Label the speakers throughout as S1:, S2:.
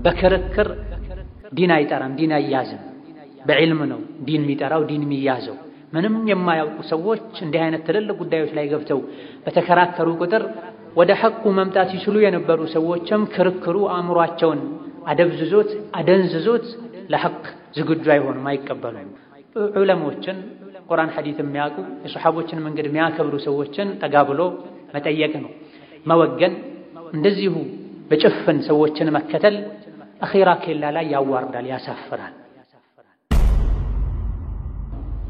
S1: በክርክር ዲን አይጠራም፣ ዲን አይያዝም። በዕልም ነው ዲን የሚጠራው ዲን የሚያዘው። ምንም የማያውቁ ሰዎች እንዲህ አይነት ትልልቅ ጉዳዮች ላይ ገብተው በተከራከሩ ቁጥር ወደ ሐቁ መምጣት ይችሉ የነበሩ ሰዎችም ክርክሩ አእምሯቸውን አደንዝዞት ለሐቅ ዝግጁ አይሆኑም፣ አይቀበሉም። ዑለሞችን ቁርአን ሐዲስ የሚያውቁ የሰሐቦችን መንገድ የሚያከብሩ ሰዎችን ጠጋ ብሎ መጠየቅ ነው። መወገን እንደዚሁ በጭፍን ሰዎችን መከተል አኺራ ኬላ ላይ ያዋርዳል፣ ያሳፍራል።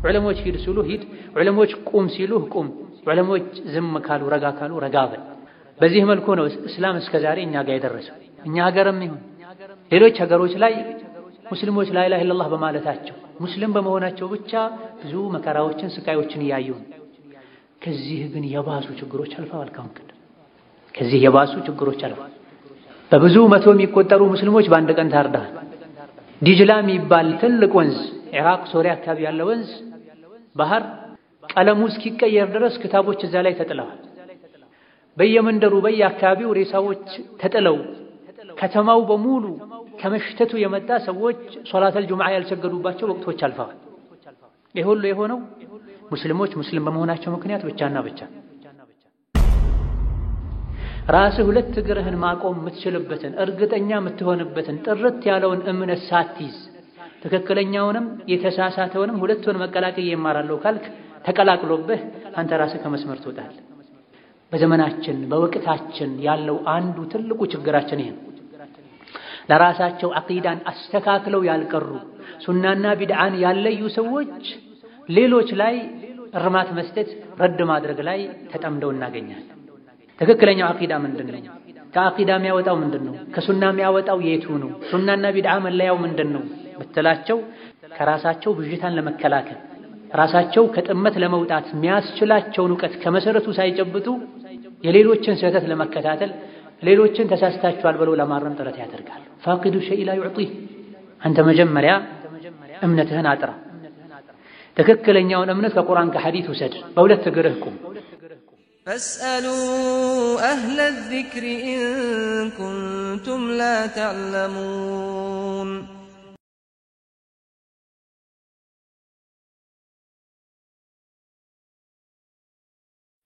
S1: ዑለሞች ሂድ ሲሉ ሂድ፣ ዑለሞች ቁም ሲሉ ቁም፣ ዑለሞች ዝም ካሉ ረጋ ካሉ ረጋ በል። በዚህ መልኩ ነው እስላም እስከዛሬ እኛ ጋር የደረሰው። እኛ ሀገርም ይሁን ሌሎች ሀገሮች ላይ ሙስሊሞች ላ ኢላሃ ኢለላህ በማለታቸው ሙስሊም በመሆናቸው ብቻ ብዙ መከራዎችን ስቃዮችን እያዩ ከዚህ ግን የባሱ ችግሮች አልፈዋል። ከዚህ የባሱ ችግሮች አልፈዋል። በብዙ መቶ የሚቆጠሩ ሙስሊሞች በአንድ ቀን ታርደዋል። ዲጅላ የሚባል ትልቅ ወንዝ ኢራቅ ሶሪያ አካባቢ ያለ ወንዝ ባህር ቀለሙ እስኪቀየር ድረስ ክታቦች እዛ ላይ ተጥለዋል። በየመንደሩ በየአካባቢው ሬሳዎች ተጥለው ከተማው በሙሉ ከመሽተቱ የመጣ ሰዎች ሶላተል ጁምዓ ያልሰገዱባቸው ወቅቶች አልፈዋል። ይህ ሁሉ የሆነው ሙስሊሞች ሙስሊም በመሆናቸው ምክንያት ብቻና ብቻ። ራስህ ሁለት እግርህን ማቆም የምትችልበትን እርግጠኛ የምትሆንበትን ጥርት ያለውን እምነት ሳትይዝ ትክክለኛውንም የተሳሳተውንም ሁለቱን መቀላቀል ይማራለሁ ካልክ ተቀላቅሎብህ አንተ ራስህ ከመስመር ትወጣለህ። በዘመናችን በወቅታችን ያለው አንዱ ትልቁ ችግራችን ይሄ ነው። ለራሳቸው አቂዳን አስተካክለው ያልቀሩ ሱናና ቢድዓን ያለዩ ሰዎች ሌሎች ላይ እርማት መስጠት ረድ ማድረግ ላይ ተጠምደው እናገኛለን። ትክክለኛው አቂዳ ምንድነው? ከአቂዳ የሚያወጣው ምንድነው? ከሱና የሚያወጣው የቱ ነው? ሱናና ቢድዓ መለያው ምንድነው ብትላቸው ከራሳቸው ብዥታን ለመከላከል ራሳቸው ከጥመት ለመውጣት የሚያስችላቸውን ዕውቀት ከመሰረቱ ሳይጨብጡ የሌሎችን ስህተት ለመከታተል ሌሎችን ተሳስታችኋል ብለው ለማረም ጥረት ያደርጋሉ። ፋቂዱ ሸይء ላ يعطيه አንተ መጀመሪያ እምነትህን አጥራ። ትክክለኛውን እምነት ከቁርአን ከሐዲስ ውሰድ። በሁለት እግርህ ቁም።
S2: فاسألوا أهل الذكر إن كنتم لا تعلمون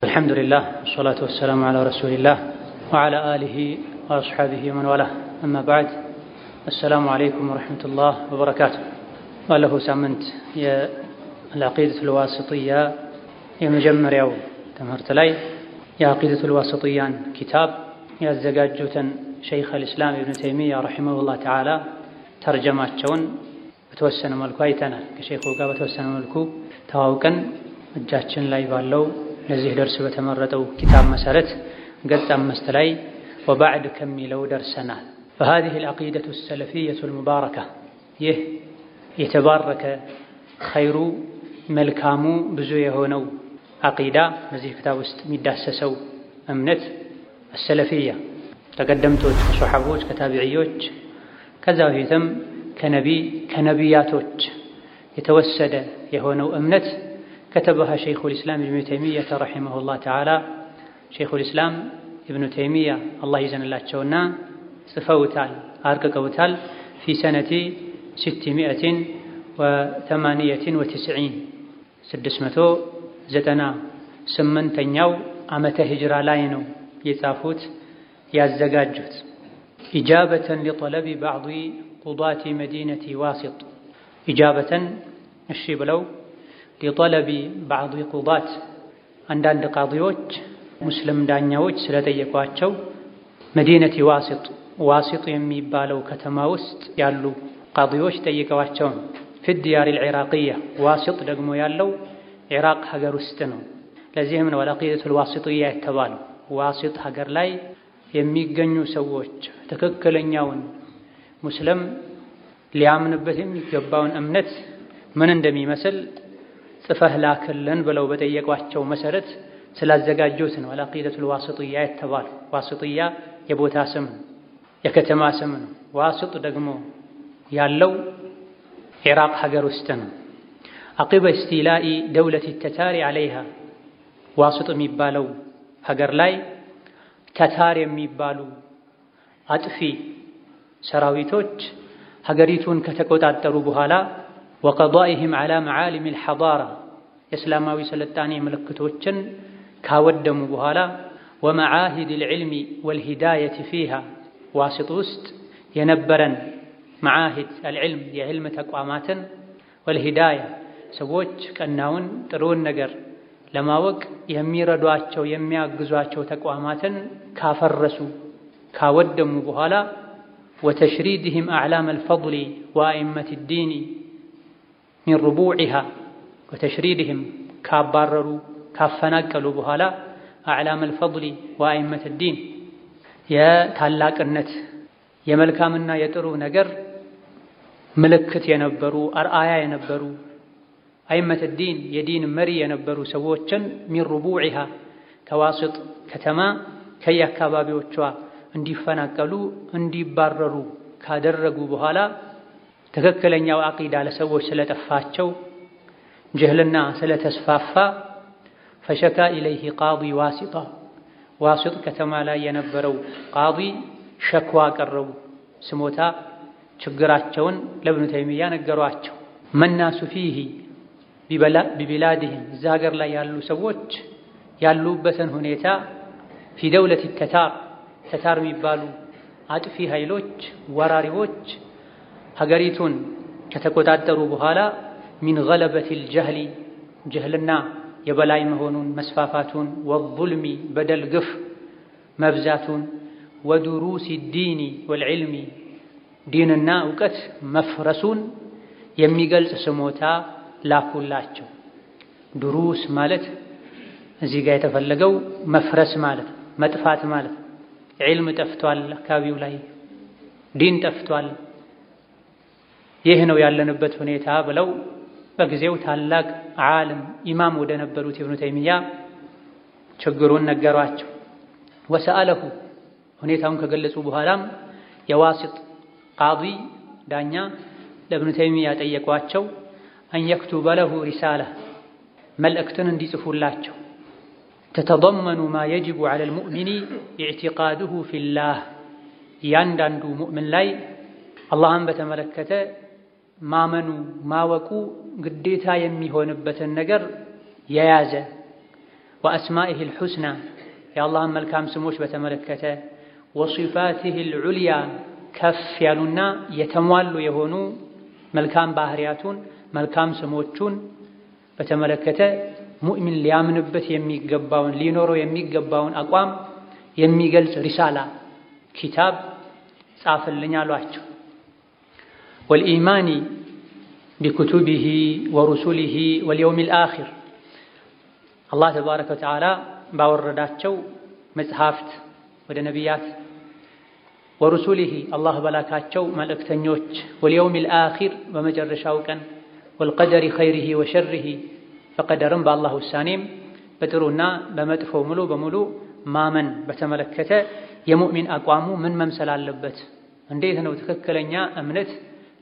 S1: الحمد لله والصلاة والسلام على رسول الله وعلى آله وأصحابه ومن والاه أما بعد السلام عليكم ورحمة الله وبركاته وله سامنت يا العقيدة الواسطية يا مجمر يوم تمهرت لي يا عقيدة الواسطيان كتاب يا الزجاجة شيخ الإسلام ابن تيمية رحمه الله تعالى ترجمات شون بتوسن ملكو أيتنا كشيخ وقا بتوسن ملكو تواوكا እጃችን ላይ ባለው ለዚህ ደርስ በተመረጠው ኪታብ መሰረት ገጽ 5 ላይ وبعد ከሚለው ደርሰናል። فهذه العقيدة السلفية المباركة ይህ የተባረከ ኸይሩ መልካሙ ብዙ የሆነው አቂዳ በዚህ ኪታብ ውስጥ የሚዳሰሰው እምነት السلفية ተቀደምቶች ሱሐቦች ከታቢዒዎች ከዛ በፊትም ከነቢያቶች የተወሰደ የሆነው እምነት كتبها شيخ الإسلام ابن تيمية رحمه الله تعالى شيخ الإسلام ابن تيمية الله يزن الله تشونا صفوتال أرققوتال في سنة 698 698 ዓመተ ሂጅራ ላይ ነው የጻፉት ያዘጋጁት إجابة لطلب بعض قضاة مدينة واسط إجابة እሺ ብለው لطلب بعض قضاة አንዳንድ ቃዲዎች ሙስሊም ዳኛዎች ስለጠየቋቸው መዲነቲ ዋሲጥ የሚባለው ከተማ ውስጥ ያሉ ቃዲዎች ጠይቀዋቸው في الديار العراقية ዋሲጥ ደግሞ ያለው ኢራቅ ሀገር ውስጥ ነው። ለዚህም ነው العقيدة الواسطية የተባለው። ዋሲጥ ሀገር ላይ የሚገኙ ሰዎች ትክክለኛውን ሙስሊም ሊያምንበት የሚገባውን እምነት ምን እንደሚመስል ጽፈህ ላክልን ብለው በጠየቋቸው መሰረት ስላዘጋጁት ነው العقيدة الواسطية የተባለው። ዋሲጥያ የቦታ ስም የከተማ ስም ነው። ዋሲጥ ደግሞ ያለው ኢራቅ ሀገር ውስጥ ነው። عقب استيلاء دولة التتار عليها ዋሲጥ የሚባለው ሀገር ላይ ተታር የሚባሉ አጥፊ ሰራዊቶች ሀገሪቱን ከተቆጣጠሩ በኋላ ወቀዳኢሂም ዐላ መዓሊም አልሐዳራ የእስላማዊ ስልጣኔ ምልክቶችን ካወደሙ በኋላ ወመዓሂድ አልዕልሚ ወልሂዳየቲ ፊሃ ዋሲጥ ውስጥ የነበረን መዓሂድ አልዕልም የዕልም ተቋማትን ወልሂዳያ ሰዎች ቀናውን ጥሩውን ነገር ለማወቅ የሚረዷቸው የሚያግዟቸው ተቋማትን ካፈረሱ ካወደሙ በኋላ ወተሽሪድህም አዕላም አልፈضል ወአኢመት الدين من ربوعها ወተሽሪድህም ካባረሩ ካፈናቀሉ በኋላ አዕላም አልፈضል ወአኢመት الدين የታላቅነት የመልካምና የጥሩ ነገር ምልክት የነበሩ አርአያ የነበሩ አኢመት الدين የዲን መሪ የነበሩ ሰዎችን من ربوعها ከዋሲጥ ከተማ ከየአካባቢዎቿ እንዲፈናቀሉ እንዲባረሩ ካደረጉ በኋላ ትክክለኛው አቂዳ ለሰዎች ስለጠፋቸው ጀህልና ስለተስፋፋ ፈሸካ ኢለይሂ ቃዲ ዋሲጥ ከተማ ላይ የነበረው ቃዲ ሸክዋ ቀረቡ፣ ስሞታ ችግራቸውን ለኢብኑ ተይሚያ ነገሯቸው። መናሱ ፊሂ ቢቢላድህም እዛ ሀገር ላይ ያሉ ሰዎች ያሉበትን ሁኔታ ፊ ደውለት ተታር የሚባሉ አጥፊ ኃይሎች ወራሪዎች ሀገሪቱን ከተቆጣጠሩ በኋላ ሚን ገለበቲል ጀህሊ ጀህልና የበላይ መሆኑን መስፋፋቱን ወዙልሚ በደል ግፍ መብዛቱን ወዱሩሲ ዲኒ ወልዕልሚ ዲንና እውቀት መፍረሱን የሚገልጽ ስሞታ ላኩላቸው። ዱሩስ ማለት እዚህ ጋር የተፈለገው መፍረስ ማለት መጥፋት ማለት ዒልም ጠፍቷል፣ አካባቢው ላይ ዲን ጠፍቷል፣ ይህ ነው ያለንበት ሁኔታ ብለው በጊዜው ታላቅ ዓለም ኢማም ወደ ነበሩት ኢብኑ ተይሚያ ችግሩን ነገሯቸው። ወሰአለሁ ሁኔታውን ከገለጹ በኋላም የዋሲጥ ቃዲ ዳኛ ለኢብኑ ተይሚያ ጠየቋቸው። አን የክቱበ ለሁ ሪሳላ መልእክትን እንዲጽፉላቸው ተተضመኑ ማ የጅቡ ዐለል ሙእሚኒ ኢዕቲቃዱሁ ፊላህ እያንዳንዱ ሙእምን ላይ አላህን በተመለከተ ማመኑ ማወቁ ግዴታ የሚሆንበትን ነገር የያዘ ወአስማኢሂል ሑስና የአላህን መልካም ስሞች በተመለከተ ወሲፋቲሂል ዑልያ ከፍ ያሉና የተሟሉ የሆኑ መልካም ባህሪያቱን መልካም ስሞቹን በተመለከተ ሙእሚን ሊያምንበት የሚገባውን ሊኖረው የሚገባውን አቋም የሚገልጽ ሪሳላ ኪታብ ጻፍልኝ አሏቸው። ወልኢማኒ ቢኩቱቢሂ ወሩሱሊሂ ወልየውሚል አኺር አላህ ተባረከ ወተዓላ ባወረዳቸው መጽሐፍት ወደ ነቢያት ወሩሱሊሂ አላህ በላካቸው መልእክተኞች ወልየውሚል አኺር በመጨረሻው ቀን ወልቀደሪ ኸይሪሂ ወሸሪሂ በቀደርም በአላህ ውሳኔም በጥሩና በመጥፎ ሙሉ በሙሉ ማመን በተመለከተ የሙእሚን አቋሙ ምን መምሰል አለበት? እንዴት ነው ትክክለኛ እምነት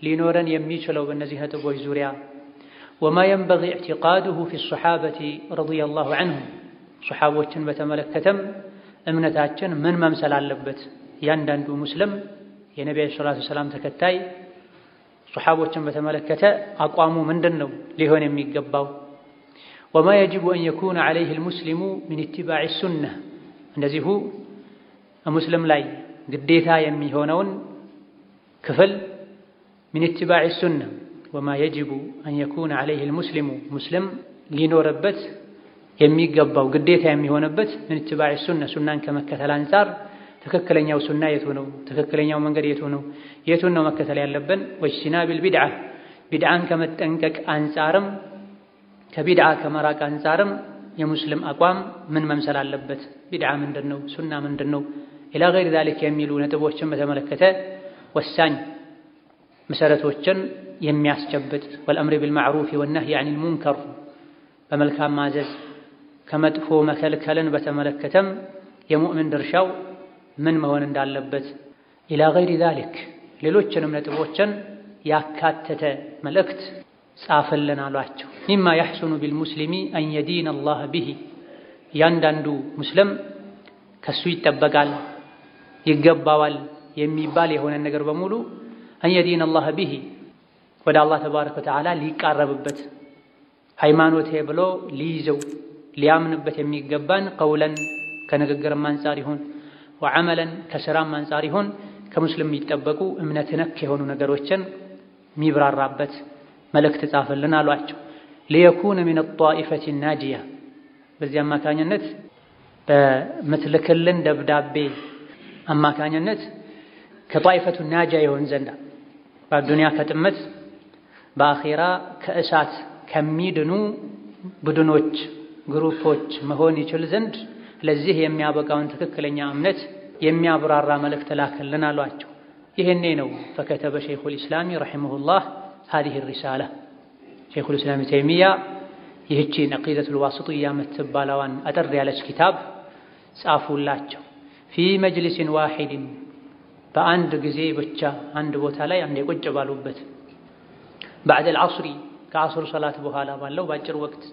S1: ሊኖረን የሚችለው? በእነዚህ ነጥቦች ዙሪያ ወማ የንበጊ ኢዕቲቃዱሁ ፊ ሶሓበቲ ረዲየላሁ ዐንሁም ሶሓቦችን በተመለከተም እምነታችን ምን መምሰል አለበት? እያንዳንዱ ሙስሊም የነቢ ዓለይሂ ሰላቱ ወሰላም ተከታይ ሶሓቦችን በተመለከተ አቋሙ ምንድን ነው ሊሆን የሚገባው? ወማ የጅቡ አን የኩነ ዐለይሂ አልሙስሊሙ ሚን ኢትባዕ ሱነህ እንደዚሁ ሙስሊም ላይ ግዴታ የሚሆነውን ክፍል ሚን ኢትባዕ ሱነህ ወማ የጅቡ አን የኩነ ዐለይሂ አልሙስሊሙ ሙስሊም ሊኖርበት የሚገባው ግዴታ የሚሆንበት ሚን ኢትባዕ ሱነህ ሱናን ከመከተል አንጻር ትክክለኛው ሱና የቱ ነው? ትክክለኛው መንገድ የቱ ነው? የቱን ነው መከተል ያለብን? ወጅቲናቢል ቢድዓ ቢድዓን ከመጠንቀቅ አንጻርም ከቢድዓ ከመራቅ አንጻርም የሙስሊም አቋም ምን መምሰል አለበት? ቢድዓ ምንድን ነው? ሱና ምንድን ነው? ኢላ ገይሪ ዛሊክ የሚሉ ነጥቦችን በተመለከተ ወሳኝ መሰረቶችን የሚያስጨብጥ ወልአምሪ ቢልማዕሩፍ ወነህይ ዐኒል ሙንከር በመልካም ማዘዝ ከመጥፎ መከልከልን በተመለከተም የሙእምን ድርሻው ምን መሆን እንዳለበት ኢላ ገይሪ ዛሊክ ሌሎችንም ነጥቦችን ያካተተ መልእክት ጻፈልን አሏቸው። ሚማ የሕሱኑ ቢልሙስሊሚ አን የዲነ አላህ ቢሂ እያንዳንዱ ሙስሊም ከሱ ይጠበቃል ይገባዋል የሚባል የሆነ ነገር በሙሉ አንየዲን አላህ ቢሂ ወደ አላህ ተባረከ ወተዓላ ሊቃረብበት ሃይማኖቴ ብሎ ሊይዘው ሊያምንበት የሚገባን ቀውለን ከንግግርም አንፃር ይሁን ወዐመለን ከስራም አንፃር ይሁን ከሙስሊም የሚጠበቁ እምነት ነክ የሆኑ ነገሮችን የሚብራራበት መልእክት ጻፈልን አሏቸው። ሊየኩነ ሚነ ጧኢፈቲ ናጂያ በዚህ አማካኝነት በምትልክልን ደብዳቤ አማካኝነት ከጧኢፈቱ ናጂያ የሆን ዘንዳ በዱንያ ከጥመት በአኺራ ከእሳት ከሚድኑ ቡድኖች ግሩፖች መሆን ይችል ዘንድ ለዚህ የሚያበቃውን ትክክለኛ እምነት የሚያብራራ መልእክት ላከልን አሏቸው። ይሄኔ ነው ፈከተበ ሸይኹል ኢስላሚ ረሒመሁላህ هذه الرسالة ሸይኹል ኢስላም ተይሚያ ይህቺን አቂደቱል ዋሲጥያ የምትባለዋን አጠር ያለች ኪታብ ጻፉላቸው። ፊ መጅሊስን ዋሂድን በአንድ ጊዜ ብቻ አንድ ቦታ ላይ አንድ ቁጭ ባሉበት بعد العصر ከዐሱር ሰላት በኋላ ባለው ባጭር ወቅት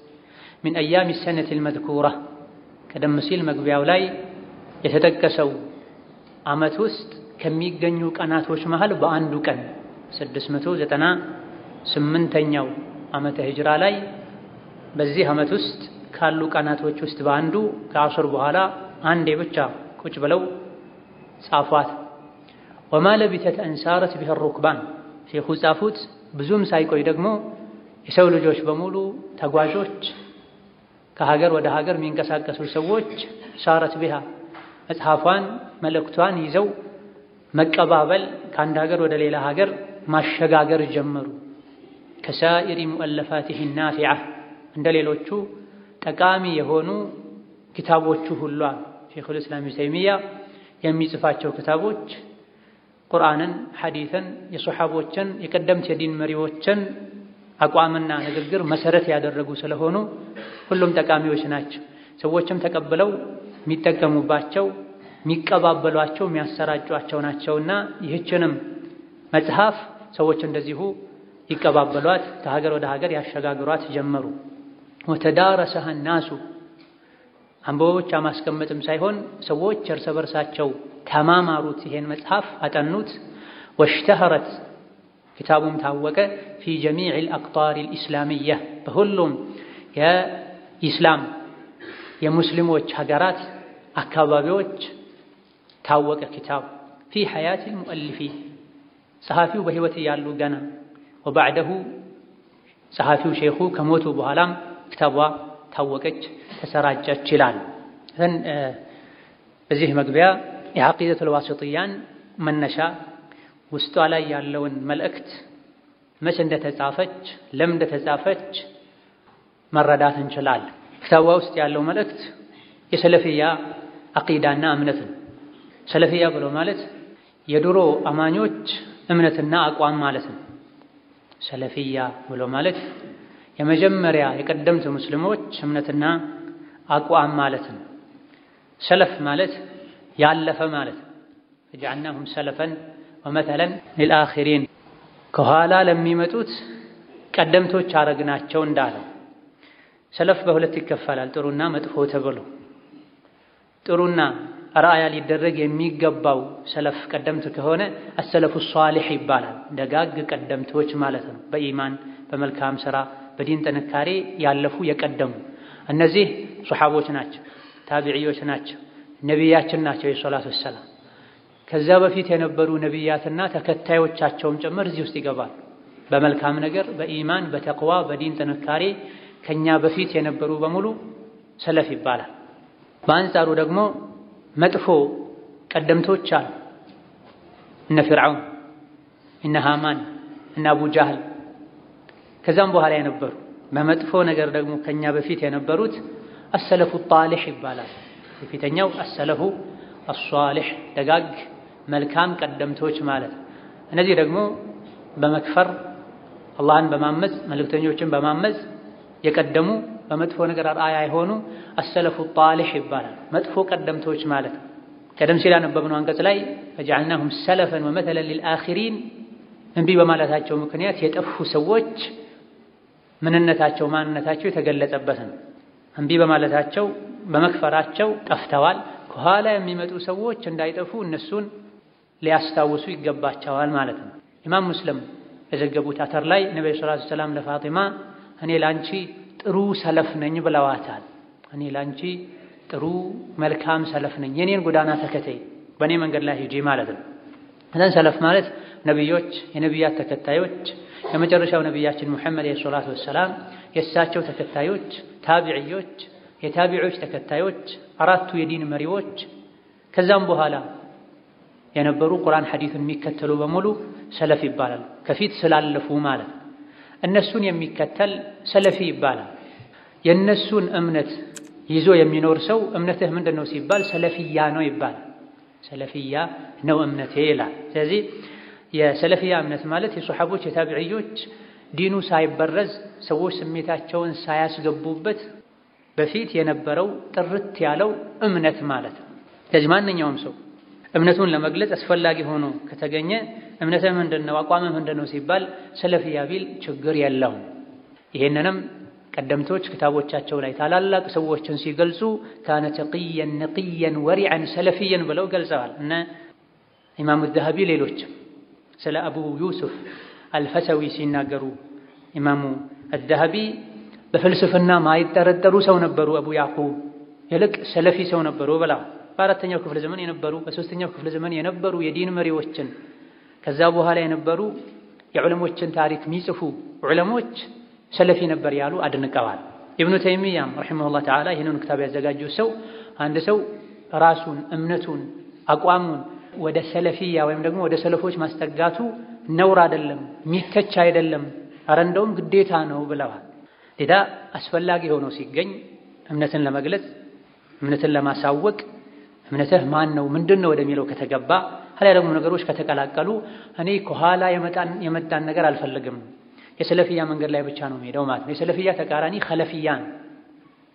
S1: من أيام السنة المذكورة ቀደም ሲል መግቢያው ላይ የተጠቀሰው ዓመት ውስጥ ከሚገኙ ቀናቶች መሃል በአንዱ ቀን 698ኛው ዓመተ ሂጅራ ላይ በዚህ ዓመት ውስጥ ካሉ ቀናቶች ውስጥ በአንዱ ከዐሱር በኋላ አንዴ ብቻ ቁጭ ብለው ጻፏት። وما لبثت أن سارت بها الركبان ሼኹ ጻፉት ብዙም ሳይቆይ ደግሞ የሰው ልጆች በሙሉ ተጓዦች ከሀገር ወደ ሀገር የሚንቀሳቀሱ ሰዎች ሳረት ቢሃ መጽሐፏን መልእክቷን ይዘው መቀባበል ከአንድ ሀገር ወደ ሌላ ሀገር ማሸጋገር ጀመሩ። ከሳኢሪ ሙአለፋቲሂ ናፊዓ እንደ ሌሎቹ ጠቃሚ የሆኑ ኪታቦቹ ሁሉ ሼኹል ኢስላም ተይሚያ የሚጽፋቸው ኪታቦች ቁርአንን፣ ሐዲስን፣ የሱሐቦችን የቀደምት የዲን መሪዎችን አቋምና ንግግር መሰረት ያደረጉ ስለሆኑ ሁሉም ጠቃሚዎች ናቸው። ሰዎችም ተቀብለው የሚጠቀሙባቸው የሚቀባበሏቸው የሚያሰራጯቸው ናቸውና ይህችንም መጽሐፍ ሰዎች እንደዚሁ ይቀባበሏት ከሀገር ወደ ሀገር ያሸጋግሯት ጀመሩ። ወተዳረሰሃ ናሱ አንበቦች ማስቀመጥም ሳይሆን ሰዎች እርስ በርሳቸው ተማማሩት፣ ይሄን መጽሐፍ አጠኑት። ወሽተኸረት ኪታቡም ታወቀ ፊ ጀሚዕል አቅጣሪል ኢስላሚያ በሁሉም የኢስላም የሙስሊሞች ሀገራት አካባቢዎች ታወቀ ኪታብ ፊ ሐያቲል ሙአሊፊ ጸሐፊው በህይወት ያሉ ገና ወባዕደሁ ጸሐፊው ሼኹ ከሞቱ በኋላም ኪታቧ ታወቀች ተሰራጨች ይላል። በዚህ መግቢያ የዐቂደቱል ዋሲጥያን መነሻ ውስጧ ላይ ያለውን መልእክት መቼ እንደተጻፈች ለምን እንደተጻፈች መረዳት እንችላለን። ኪታቧ ውስጥ ያለው መልእክት የሰለፊያ አቂዳና እምነት ነው። ሰለፊያ ብሎ ማለት የድሮ አማኞች እምነትና አቋም ማለት ነው። ሰለፊያ ብሎ ማለት የመጀመሪያ የቀደምት ሙስሊሞች እምነትና አቋም ማለት ነው። ሰለፍ ማለት ያለፈ ማለት ነው። ፈጀዐልናሁም ሰለፈን ወመተለን ሊልአኺሪን ከኋላ ለሚመጡት ቀደምቶች አረግናቸው እንዳለው። ሰለፍ በሁለት ይከፈላል፣ ጥሩና መጥፎ ተብሎ። ጥሩና አርአያ ሊደረግ የሚገባው ሰለፍ ቀደምት ከሆነ አሰለፉ ሷሊህ ይባላል። ደጋግ ቀደምቶች ማለት ነው። በኢማን በመልካም ሥራ በዲን ጥንካሬ ያለፉ የቀደሙ እነዚህ ሱሐቦች ናቸው፣ ታቢዒዎች ናቸው፣ ነቢያችን ናቸው የሶላቱ ወሰላም። ከዛ በፊት የነበሩ ነቢያትና ተከታዮቻቸውም ጭምር እዚህ ውስጥ ይገባሉ። በመልካም ነገር በኢማን በተቅዋ በዲን ጥንካሬ ከኛ በፊት የነበሩ በሙሉ ሰለፍ ይባላል። በአንጻሩ ደግሞ መጥፎ ቀደምቶች አሉ። እነ ፊርዓውን፣ እነ ሃማን፣ እነ አቡ ጃህል ከዛም በኋላ የነበሩ በመጥፎ ነገር ደግሞ ከኛ በፊት የነበሩት አሰለፉ ጣሊህ ይባላል። የፊተኛው አሰለፉ አሷሊህ ደጋግ መልካም ቀደምቶች ማለት። እነዚህ ደግሞ በመክፈር አላህን በማመፅ መልእክተኞችን በማመፅ የቀደሙ በመጥፎ ነገር አርአያ የሆኑ አሰለፉ ጣሊህ ይባላል። መጥፎ ቀደምቶች ማለት ቀደም ሲል ያነበብነው አንቀጽ ላይ ፈጀዐልናሁም ሰለፈን ወመተለን ሊልአኺሪን እምቢ በማለታቸው ምክንያት የጠፉ ሰዎች ምንነታቸው ማንነታቸው የተገለጸበት ነው። እምቢ በማለታቸው በመክፈራቸው ጠፍተዋል። ከኋላ የሚመጡ ሰዎች እንዳይጠፉ እነሱን ሊያስታውሱ ይገባቸዋል ማለት ነው። ኢማም ሙስሊም የዘገቡት አተር ላይ ነብዩ ሰለላሁ ዐለይሂ ወሰለም ለፋጢማ እኔ ላንቺ ጥሩ ሰለፍ ነኝ ብለዋታል። እኔ ላንቺ ጥሩ መልካም ሰለፍ ነኝ፣ የኔን ጎዳና ተከተይ፣ በእኔ መንገድ ላይ ሂጂ ማለት ነው። እነዚህ ሰለፍ ማለት ነብዮች፣ የነብያት ተከታዮች፣ የመጨረሻው ነብያችን ሙሐመድ ሰለላሁ ዐለይሂ ወሰለም የእሳቸው ተከታዮች፣ ታቢዒዎች፣ የታቢዒዎች ተከታዮች፣ አራቱ የዲን መሪዎች ከዛም በኋላ የነበሩ ቁርአን ሐዲስን የሚከተሉ በሙሉ ሰለፍ ይባላል። ከፊት ስላለፉ ማለት እነሱን የሚከተል ሰለፊ ይባላል። የነሱን እምነት ይዞ የሚኖር ሰው እምነትህ ምንድነው ሲባል ሰለፊያ ነው ይባላል። ሰለፊያ ነው እምነቴ ይላል። ስለዚህ የሰለፊያ እምነት ማለት የሱሐቦች የታቢዒዎች ዲኑ ሳይበረዝ ሰዎች ስሜታቸውን ሳያስገቡበት በፊት የነበረው ጥርት ያለው እምነት ማለት ነው። ስለዚህ ማንኛውም ሰው እምነቱን ለመግለጽ አስፈላጊ ሆኖ ከተገኘ እምነትህ ምንድነው አቋምህ ምንድነው ሲባል ሰለፊያ ቢል ችግር የለውም። ይሄንንም ቀደምቶች ክታቦቻቸው ላይ ታላላቅ ሰዎችን ሲገልጹ ካነ ተቂየን ነቂየን ወሪዐን ሰለፊየን ብለው ገልጸዋል። እነ ኢማሙ ዘሀቢ ሌሎችም ስለ አቡ ዩሱፍ አልፈሰዊ ሲናገሩ ኢማሙ ዘሀቢ በፍልስፍና ማይጠረጠሩ ሰው ነበሩ። አቡ ያዕቁብ ይልቅ ሰለፊ ሰው ነበሩ ብለዋል። በአራተኛው ክፍለ ዘመን የነበሩ በሶስተኛው ክፍለ ዘመን የነበሩ የዲን መሪዎችን ከዛ በኋላ የነበሩ የዑለሞችን ታሪክ የሚጽፉ ዑለሞች ሰለፊ ነበር ያሉ አድንቀዋል። ኢብኑ ተይሚያም ረሂመሁላህ ተዓላ ይህንን ክታብ ያዘጋጁ ሰው አንድ ሰው ራሱን እምነቱን አቋሙን ወደ ሰለፊያ ወይም ደግሞ ወደ ሰለፎች ማስጠጋቱ ነውር አይደለም፣ ሚተች አይደለም፣ ኧረ እንደውም ግዴታ ነው ብለዋል። ሌላ አስፈላጊ ሆኖ ሲገኝ እምነትን ለመግለጽ እምነትን ለማሳወቅ እምነትህ ማን ነው ምንድነው ወደሚለው ከተገባ አሊያ ደግሞ ነገሮች ከተቀላቀሉ እኔ ከኋላ የመጣን ነገር አልፈልግም፣ የሰለፊያ መንገድ ላይ ብቻ ነው የምሄደው ማለት ነው። የሰለፊያ ተቃራኒ ኸለፊያ ነው።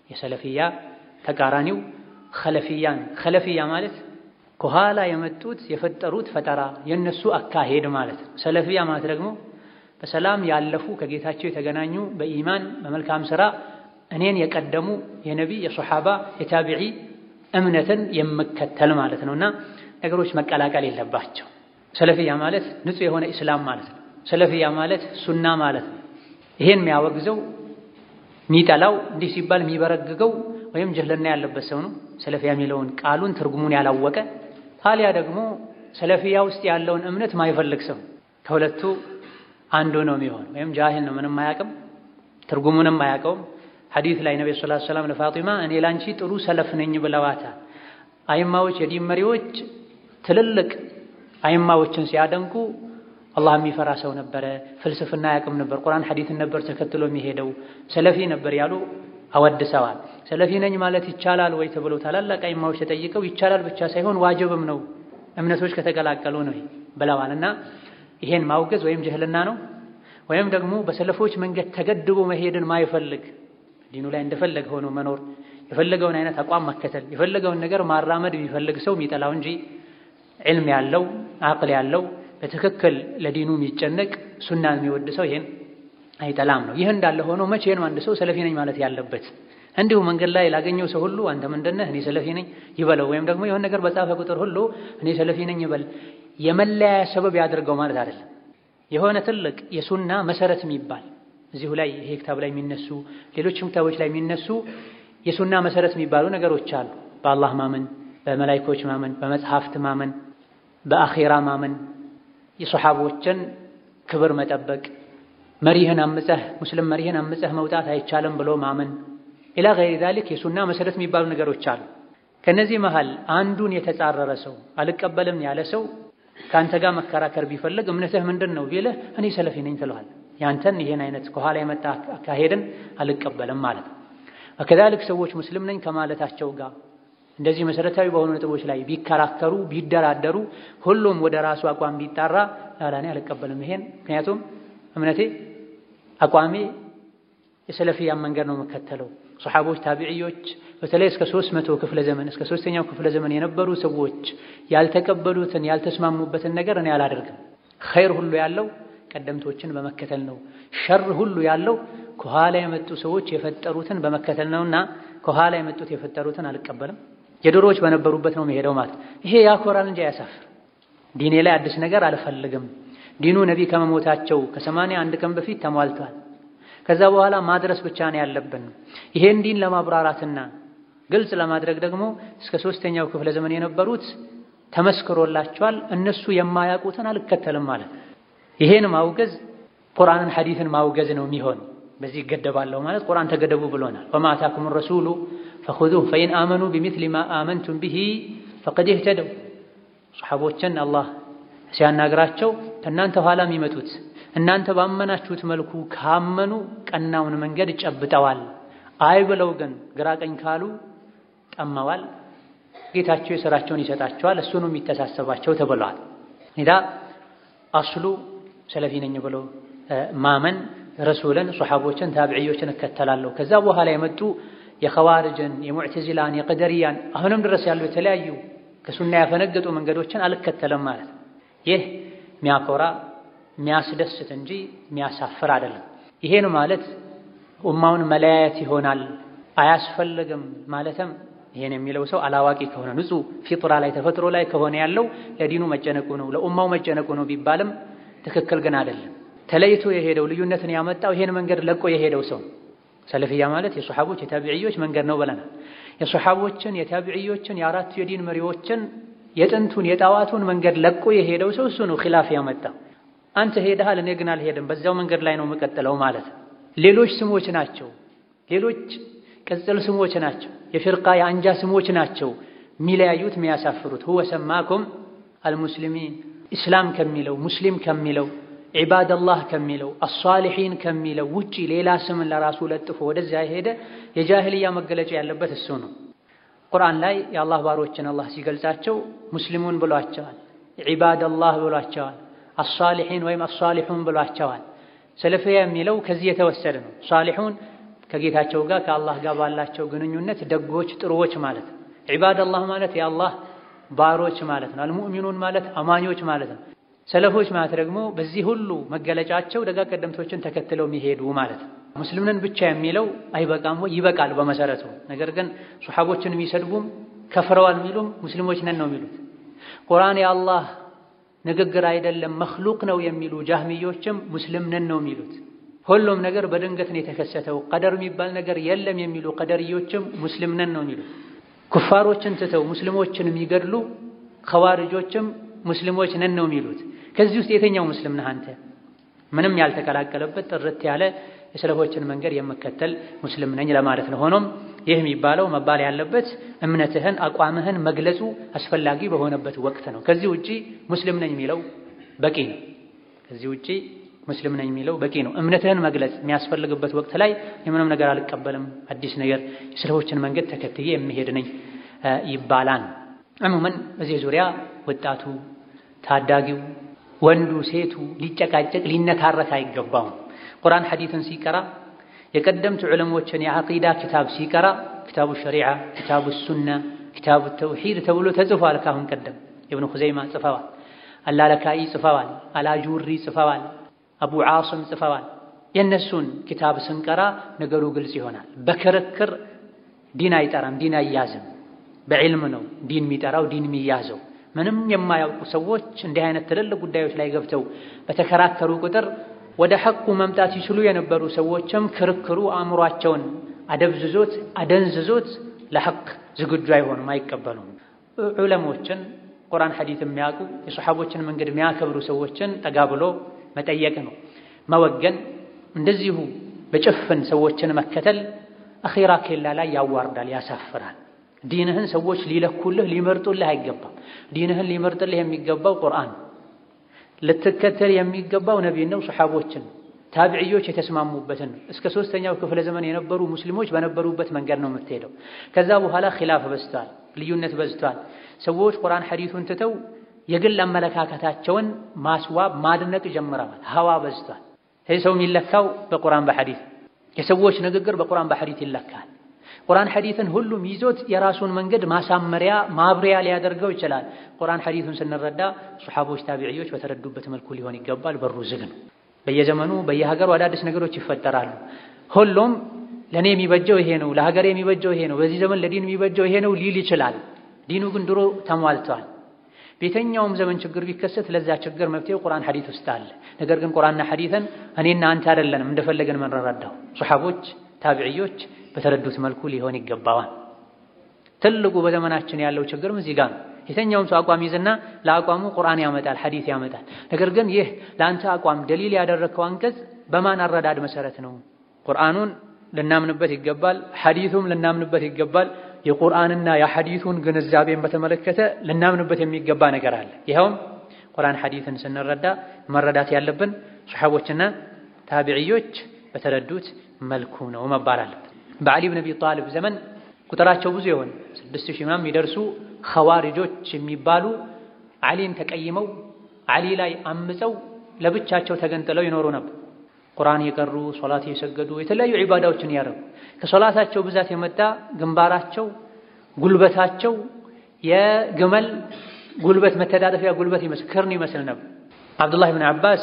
S1: የሰለፊያ ተቃራኒው ኸለፊያ ነው። ኸለፊያ ማለት ከኋላ የመጡት የፈጠሩት ፈጠራ የነሱ አካሄድ ማለት ነው። ሰለፊያ ማለት ደግሞ በሰላም ያለፉ ከጌታቸው የተገናኙ በኢማን በመልካም ሥራ እኔን የቀደሙ የነቢይ የሱሐባ የታቢዒ እምነትን የምከተል ማለት ነውና ነገሮች መቀላቀል የለባቸው። ሰለፊያ ማለት ንጹህ የሆነ ኢስላም ማለት ነው። ሰለፊያ ማለት ሱና ማለት ነው። ይሄን የሚያወግዘው የሚጠላው እንዲህ ሲባል የሚበረግገው ወይም ጀህልና ያለበት ሰው ነው። ሰለፊያ የሚለውን ቃሉን ትርጉሙን ያላወቀ ታዲያ ደግሞ ሰለፊያ ውስጥ ያለውን እምነት ማይፈልግ ሰው ከሁለቱ አንዱ ነው የሚሆን። ወይም ጃሂል ነው፣ ምንም አያውቅም፣ ትርጉሙንም አያውቀውም። ሐዲስ ላይ ነብዩ ሰለላሁ ዐለይሂ ወሰለም ለፋጢማ እኔ ላንቺ ጥሩ ሰለፍ ነኝ ብለዋታል። አይማዎች የዲን መሪዎች ትልልቅ አይማዎችን ሲያደንቁ አላህ የሚፈራ ሰው ነበረ፣ ፍልስፍና አያውቅም ነበር፣ ቁርአን ሐዲስን ነበር ተከትሎ የሚሄደው፣ ሰለፊ ነበር ያሉ አወድሰዋል። ሰለፊ ነኝ ማለት ይቻላል ወይ ተብሎ ታላላቅ አይማዎች ተጠይቀው ይቻላል ብቻ ሳይሆን ዋጅብም ነው እምነቶች ከተቀላቀሉ ነው ብለዋልና ይሄን ማውገዝ ወይም ጀህልና ነው። ወይም ደግሞ በሰለፎች መንገድ ተገድቦ መሄድን ማይፈልግ ዲኑ ላይ እንደፈለገ ሆኖ መኖር የፈለገውን አይነት አቋም መከተል የፈለገውን ነገር ማራመድ የሚፈልግ ሰው የሚጠላው እንጂ ዒልም ያለው አቅል ያለው በትክክል ለዲኑ የሚጨነቅ ሱናን የሚወድ ሰው ይሄን አይጠላም ነው። ይህ እንዳለ ሆኖ መቼ ነው አንድ ሰው ሰለፊ ነኝ ማለት ያለበት? እንዲሁ መንገድ ላይ ላገኘው ሰው ሁሉ አንተ ምንድነህ እኔ ሰለፊ ነኝ ይበለው፣ ወይም ደግሞ የሆነ ነገር በጻፈ ቁጥር ሁሉ እኔ ሰለፊ ነኝ ይበል። የመለያ ሰበብ ያድርገው ማለት አይደለም። የሆነ ትልቅ የሱና መሰረት የሚባል እዚሁ ላይ ይሄ ክታብ ላይ የሚነሱ ሌሎችም ክታቦች ላይ የሚነሱ የሱና መሰረት የሚባሉ ነገሮች አሉ። በአላህ ማመን፣ በመላእክቶች ማመን፣ በመጽሐፍት ማመን፣ በአኺራ ማመን፣ የሱሐቦችን ክብር መጠበቅ፣ መሪህን አምፀህ ሙስሊም መሪህን አምፀህ መውጣት አይቻልም ብሎ ማመን ኢላ ገይሪ ዛሊክ የሱና መሰረት የሚባሉ ነገሮች አሉ። ከነዚህ መሃል አንዱን የተጻረረ ሰው አልቀበልም ያለ ሰው ካንተ ጋር መከራከር ቢፈልግ እምነትህ ምንድነው ቢልህ እኔ ሰለፊ ነኝ ትለዋል። ያንተን ይሄን አይነት ከኋላ የመጣ አካሄድን አልቀበልም ማለት ነው። ወከዛልክ ሰዎች ሙስሊም ነኝ ከማለታቸው ጋር እንደዚህ መሰረታዊ በሆኑ ነጥቦች ላይ ቢከራከሩ ቢደራደሩ ሁሉም ወደ ራሱ አቋም ቢጣራ ላላኔ አልቀበልም ይሄን፣ ምክንያቱም እምነቴ አቋሜ የሰለፊያን መንገድ ነው መከተለው። ሱሐቦች ታቢዒዎች በተለይ እስከ 300 ክፍለ ዘመን እስከ 3ኛው ክፍለ ዘመን የነበሩ ሰዎች ያልተቀበሉትን ያልተስማሙበትን ነገር እኔ አላደርግም። ኸይር ሁሉ ያለው ቀደምቶችን በመከተል ነው። ሸር ሁሉ ያለው ከኋላ የመጡ ሰዎች የፈጠሩትን በመከተል ነውና ከኋላ የመጡት የፈጠሩትን አልቀበልም። የድሮዎች በነበሩበት ነው መሄደው ማለት ይሄ ያኮራል እንጂ አያሳፍር። ዲኔ ላይ አዲስ ነገር አልፈልግም። ዲኑ ነቢ ከመሞታቸው ከ81 ቀን በፊት ተሟልቷል። ከዛ በኋላ ማድረስ ብቻ ነው ያለብን። ይሄን ዲን ለማብራራትና ግልጽ ለማድረግ ደግሞ እስከ 3ኛው ክፍለ ዘመን የነበሩት ተመስክሮላቸዋል። እነሱ የማያውቁትን አልከተልም ማለት ይሄን ማውገዝ ቁርአንን ሐዲስን ማውገዝ ነው የሚሆን። በዚህ ይገደባለሁ ማለት ቁርአን ተገደቡ ብሎናል። ወማ አታኩም ረሱሉ ፈኹዙሁ ፈኢን አመኑ ቢሚስሊ ማ አመንቱም ቢሂ ፈቀድ ኢህተደው። ሰሐቦችን አላህ ሲያናግራቸው ከእናንተ ኋላ የሚመጡት እናንተ ባመናችሁት መልኩ ካመኑ ቀናውን መንገድ ጨብጠዋል። አይ ብለው ግን ግራ ቀኝ ካሉ ጠመዋል። ጌታቸው የሥራቸውን ይሰጣቸዋል፣ እሱ ነው የሚተሳሰባቸው ተብሏል። ኢዳ አስሉ ሰለፊ ነኝ ብሎ ማመን ረሱልን፣ ሱሐቦችን፣ ታቢዒዮችን እከተላለሁ። ከዛ በኋላ የመጡ የኸዋሪጅን፣ የሙዕተዚላን፣ የቀደርያን አሁንም ድረስ ያሉ የተለያዩ ከሱና ያፈነገጡ መንገዶችን አልከተለም ማለት ይህ የሚያኮራ የሚያስደስት እንጂ የሚያሳፍር አይደለም። ይሄን ማለት ኡማውን መለያየት ይሆናል አያስፈልግም ማለትም ይሄን የሚለው ሰው አላዋቂ ከሆነ ንጹህ ፊጥራ ላይ ተፈጥሮ ላይ ከሆነ ያለው ለዲኑ መጨነቁ ነው ለኡማው መጨነቁ ነው ቢባልም ትክክል ግን አይደለም። ተለይቶ የሄደው ልዩነትን ያመጣው ይሄን መንገድ ለቆ የሄደው ሰው ሰለፊያ ማለት የሱሐቦች የታቢዒዮች መንገድ ነው ብለናል። የሱሐቦችን የታቢዒዮችን የአራቱ የዲን መሪዎችን የጥንቱን የጣዋቱን መንገድ ለቆ የሄደው ሰው እሱ ነው ኺላፍ ያመጣው። አንተ ሄደሃል እኔ ግን አልሄድም በዛው መንገድ ላይ ነው መቀጠለው ማለት። ሌሎች ስሞች ናቸው፣ ሌሎች ቅጽል ስሞች ናቸው፣ የፍርቃ የአንጃ ስሞች ናቸው ሚለያዩት የሚያሳፍሩት። ሁወ ሰማኩም አልሙስሊሚን ኢስላም ከሚለው ሙስሊም ከሚለው ዒባደላህ ከሚለው አሷሊሒን ከሚለው ውጪ ሌላ ስምን ለራሱ ለጥፎ ወደዛ የሄደ የጃሂልያ መገለጫ ያለበት እሱ ነው። ቁርአን ላይ የአላህ ባሮችን አላህ ሲገልጻቸው ሙስሊሙን ብሏቸዋል፣ ዒባደላህ ብሏቸዋል፣ አሷሊሒን ወይም አሷሊሑን ብሏቸዋል። ሰለፊያ የሚለው ከዚህ የተወሰደ ነው። ሷሊሑን ከጌታቸው ጋር ከአላህ ጋር ባላቸው ግንኙነት ደጎች ጥሩዎች ማለት ነው። ዒባደላህ ማለት የአላህ ባሮች ማለት ነው። አልሙእሚኑን ማለት አማኞች ማለት ነው። ሰለፎች ማለት ደግሞ በዚህ ሁሉ መገለጫቸው ደጋ ቀደምቶችን ተከትለው የሚሄዱ ማለት ነው። ሙስሊምን ብቻ የሚለው አይበቃም ወይ? ይበቃል በመሰረቱ። ነገር ግን ሱሐቦችን የሚሰድቡም ከፍረዋል የሚሉም ሙስሊሞች ነን ነው የሚሉት። ቁርአን የአላህ ንግግር አይደለም መኽሉቅ ነው የሚሉ ጃህሚዮችም ሙስሊም ነን ነው የሚሉት። ሁሉም ነገር በድንገት ነው የተከሰተው ቀደር የሚባል ነገር የለም የሚሉ ቀደርዮችም ሙስሊም ነን ነው የሚሉት። ኩፋሮችን ትተው ሙስሊሞችን የሚገድሉ ኸዋሪጆችም ሙስሊሞች ነን ነው የሚሉት። ከዚህ ውስጥ የትኛው ሙስሊም ነህ አንተ? ምንም ያልተቀላቀለበት ጥርት ያለ የሰለፎችን መንገድ የመከተል ሙስሊም ነኝ ለማለት ነው። ሆኖም ይህ የሚባለው መባል ያለበት እምነትህን አቋምህን መግለጹ አስፈላጊ በሆነበት ወቅት ነው። ከዚህ ውጪ ሙስሊም ነኝ የሚለው በቂ ነው። ከዚህ ውጪ ሙስሊም ነኝ የሚለው በቂ ነው። እምነትህን መግለጽ የሚያስፈልግበት ወቅት ላይ የምንም ነገር አልቀበልም አዲስ ነገር የሰለፎችን መንገድ ተከትዬ የምሄድ ነኝ ይባላል። ዕሙመን በዚህ ዙሪያ ወጣቱ፣ ታዳጊው፣ ወንዱ፣ ሴቱ ሊጨቃጨቅ ሊነታረክ አይገባውም። ቁርአን ሐዲስን ሲቀራ የቀደምት ዑለሞችን የዐቂዳ ኪታብ ሲቀራ ኪታቡ ሸሪዓ፣ ኪታቡ ሱና፣ ኪታቡ ተውሂድ ተብሎ ተጽፏል። ካሁን ቀደም ኢብኑ ኹዘይማ ጽፈዋል፣ አላለካኢ ጽፈዋል፣ አላጁሪ ጽፈዋል፣ አቡ ዓስም ጽፈዋል። የእነሱን ኪታብ ስንቀራ ነገሩ ግልጽ ይሆናል። በክርክር ዲን አይጠራም፣ ዲን አይያዝም። በዕልም ነው ዲን የሚጠራው ዲን የሚያዘው። ምንም የማያውቁ ሰዎች እንዲህ አይነት ትልልቅ ጉዳዮች ላይ ገብተው በተከራከሩ ቁጥር ወደ ሐቁ መምጣት ይችሉ የነበሩ ሰዎችም ክርክሩ አእምሯቸውን አደብዝዞት አደንዝዞት ለሐቅ ዝግጁ አይሆኑም፣ አይቀበሉም። ዑለሞችን ቁርአን ሐዲስ የሚያውቁ የሱሐቦችን መንገድ የሚያከብሩ ሰዎችን ጠጋ ብሎ መጠየቅ ነው። መወገን እንደዚሁ በጭፍን ሰዎችን መከተል አኺራ ኬላ ላይ ያዋርዳል፣ ያሳፍራል። ዲንህን ሰዎች ሊለኩልህ ሊመርጡልህ አይገባም። ዲንህን ሊመርጥልህ የሚገባው ቁርአን፣ ልትከተል የሚገባው ነቢይን ነው፣ ሱሐቦችን፣ ታቢዒዮች የተስማሙበትን ነው። እስከ 3ኛው ክፍለ ዘመን የነበሩ ሙስሊሞች በነበሩበት መንገድ ነው የምትሄደው። ከዛ በኋላ ኺላፍ በዝቷል፣ ልዩነት በዝቷል። ሰዎች ቁርአን ሐዲሱን ትተው የግል አመለካከታቸውን ማስዋብ ማድነቅ ጀምረዋል። ሀዋ በዝቷል። ይህ ሰው የሚለካው በቁርአን በሐዲስ፣ የሰዎች ንግግር በቁርአን በሐዲስ ይለካል። ቁርአን ሐዲስን ሁሉም ይዞት የራሱን መንገድ ማሳመሪያ ማብሪያ ሊያደርገው ይችላል። ቁርአን ሐዲሱን ስንረዳ ሱሐቦች ታቢዒዮች በተረዱበት መልኩ ሊሆን ይገባል። በሩ ዝግ ነው። በየዘመኑ በየሀገሩ አዳዲስ ነገሮች ይፈጠራሉ። ሁሉም ለኔ የሚበጀው ይሄ ነው፣ ለሀገሬ የሚበጀው ይሄ ነው፣ በዚህ ዘመን ለዲን የሚበጀው ይሄ ነው ሊል ይችላል። ዲኑ ግን ድሮ ተሟልቷል። በየትኛውም ዘመን ችግር ቢከሰት ለዛ ችግር መፍትሄው ቁርአን ሐዲስ ውስጥ አለ። ነገር ግን ቁርአንና ሐዲስን እኔና አንተ አይደለንም እንደፈለገን መንረዳው። ሱሐቦች ታቢዒዮች በተረዱት መልኩ ሊሆን ይገባዋል። ትልቁ በዘመናችን ያለው ችግርም እዚህ ጋር ነው። የትኛውም ሰው አቋም ይዝና ለአቋሙ ቁርአን ያመጣል ሐዲስ ያመጣል። ነገር ግን ይህ ለአንተ አቋም ደሊል ያደረከው አንቀጽ በማን አረዳድ መሰረት ነው? ቁርአኑን ልናምንበት ይገባል፣ ሐዲሱም ልናምንበት ይገባል። የቁርአንና የሐዲሱን ግንዛቤን በተመለከተ ልናምንበት የሚገባ ነገር አለ። ይኸውም ቁርአን ሐዲስን ስንረዳ መረዳት ያለብን ሱሐቦችና ታቢዒዮች በተረዱት መልኩ ነው መባል አለበት። በዓሊ ብን አቢ ጣሊብ ዘመን ቁጥራቸው ብዙ የሆነ 6000 ምናምን የሚደርሱ ኸዋሪጆች የሚባሉ ዓሊን ተቀይመው ዓሊ ላይ አምፀው ለብቻቸው ተገንጥለው ይኖሩ ነበር። ቁርአን የቀሩ ሶላት የሰገዱ የተለያዩ ዒባዳዎችን ያደረጉ ከሶላታቸው ብዛት የመጣ ግንባራቸው ጉልበታቸው የግመል ጉልበት መተዳደፊያ ጉልበት ክርን ይመስል ነበር። አብዱላህ ብን አባስ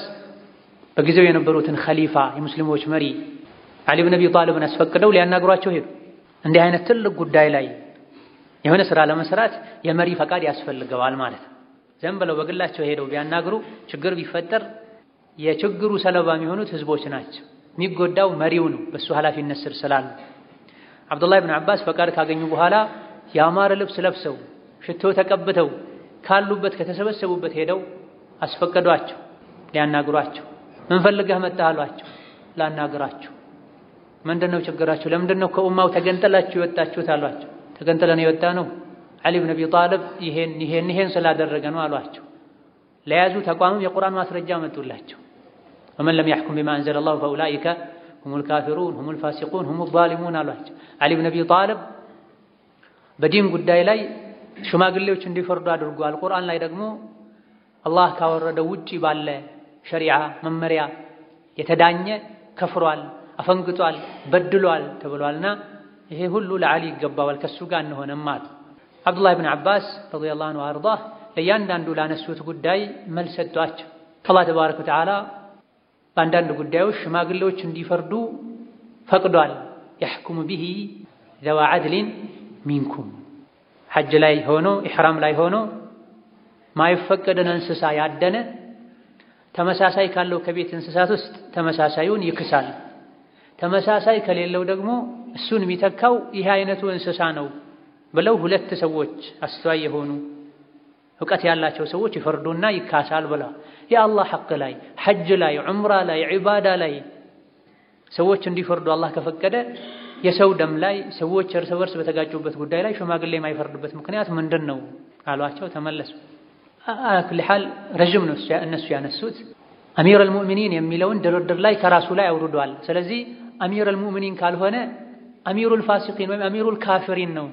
S1: በጊዜው የነበሩትን ኸሊፋ የሙስሊሞች መሪ ዓሊ ብን አቢ ጣሊብን አስፈቅደው ሊያናግሯቸው ሄዱ። እንዲህ አይነት ትልቅ ጉዳይ ላይ የሆነ ስራ ለመስራት የመሪ ፈቃድ ያስፈልገዋል ማለት ነው። ዘን ብለው በግላቸው ሄደው ቢያናግሩ ችግር ቢፈጠር የችግሩ ሰለባ የሚሆኑት ህዝቦች ናቸው። የሚጎዳው መሪው ነው በሱ ኃላፊነት ስር ስላሉ። አብዱላህ ብን አባስ ፈቃድ ካገኙ በኋላ ያማረ ልብስ ለብሰው ሽቶ ተቀብተው ካሉበት ከተሰበሰቡበት ሄደው አስፈቀዷቸው ሊያናግሯቸው። ምን ፈልገህ መጣህ አሏቸው። ላናግራችሁ። ምንድነው ችግራችሁ? ለምንድነው ከኡማው ተገንጠላችሁ የወጣችሁት አሏቸው። ተገንጥለን የወጣ ነው ዓሊ ብን አቢ ጣሊብ ይሄን ስላደረገ ነው አሏቸው። ለያዙ ተቋምም የቁርአን ማስረጃ መጡላቸው። ወመን ለም يحكم بما انزل الله فاولئك هم الكافرون هم الفاسقون هم الظالمون አሏቸው። ዓሊ ብን አቢ ጣሊብ በዲን ጉዳይ ላይ ሽማግሌዎች እንዲፈርዱ አድርጓል። ቁርአን ላይ ደግሞ አላህ ካወረደው ውጪ ባለ ሸሪዓ መመሪያ የተዳኘ ከፍሯል፣ አፈንግጧል፣ በድሏል ተብሏልና ይሄ ሁሉ ለዓሊ ይገባዋል ከሱ ጋር እንሆነም ማለት። አብዱላህ ብን አባስ ረዲየላሁ ዐንሁ ወአርዳህ ለእያንዳንዱ ላነሱት ጉዳይ መልስ ሰጧቸው። አላህ ተባረከ ወተዓላ በአንዳንድ ጉዳዮች ሽማግሌዎች እንዲፈርዱ ፈቅዷል። يحكم به ذو عدل منكم ሐጅ ላይ ሆኖ ኢሕራም ላይ ሆኖ ማይፈቀደን እንስሳ ያደነ ተመሳሳይ ካለው ከቤት እንስሳት ውስጥ ተመሳሳዩን ይክሳል። ተመሳሳይ ከሌለው ደግሞ እሱን የሚተካው ይህ አይነቱ እንስሳ ነው ብለው ሁለት ሰዎች አስተዋይ የሆኑ ዕውቀት ያላቸው ሰዎች ይፈርዱና ይካሳል ብለው የአላህ ሐቅ ላይ ሐጅ ላይ ዑምራ ላይ ዒባዳ ላይ ሰዎች እንዲፈርዱ አላህ ከፈቀደ የሰው ደም ላይ ሰዎች እርስ በርስ በተጋጩበት ጉዳይ ላይ ሽማግሌ የማይፈርድበት ምክንያት ምንድነው አሏቸው። ተመለሱ። አክል ሐል ረጅም ነው እነሱ ያነሱት። አሚረል ሙእሚኒን የሚለውን ድርድር ላይ ከራሱ ላይ አውርዷል። ስለዚህ አሚረል ሙእሚኒን ካልሆነ አሚሩል ፋሲቂን ወይም አሚሩል ካፊሪን ነው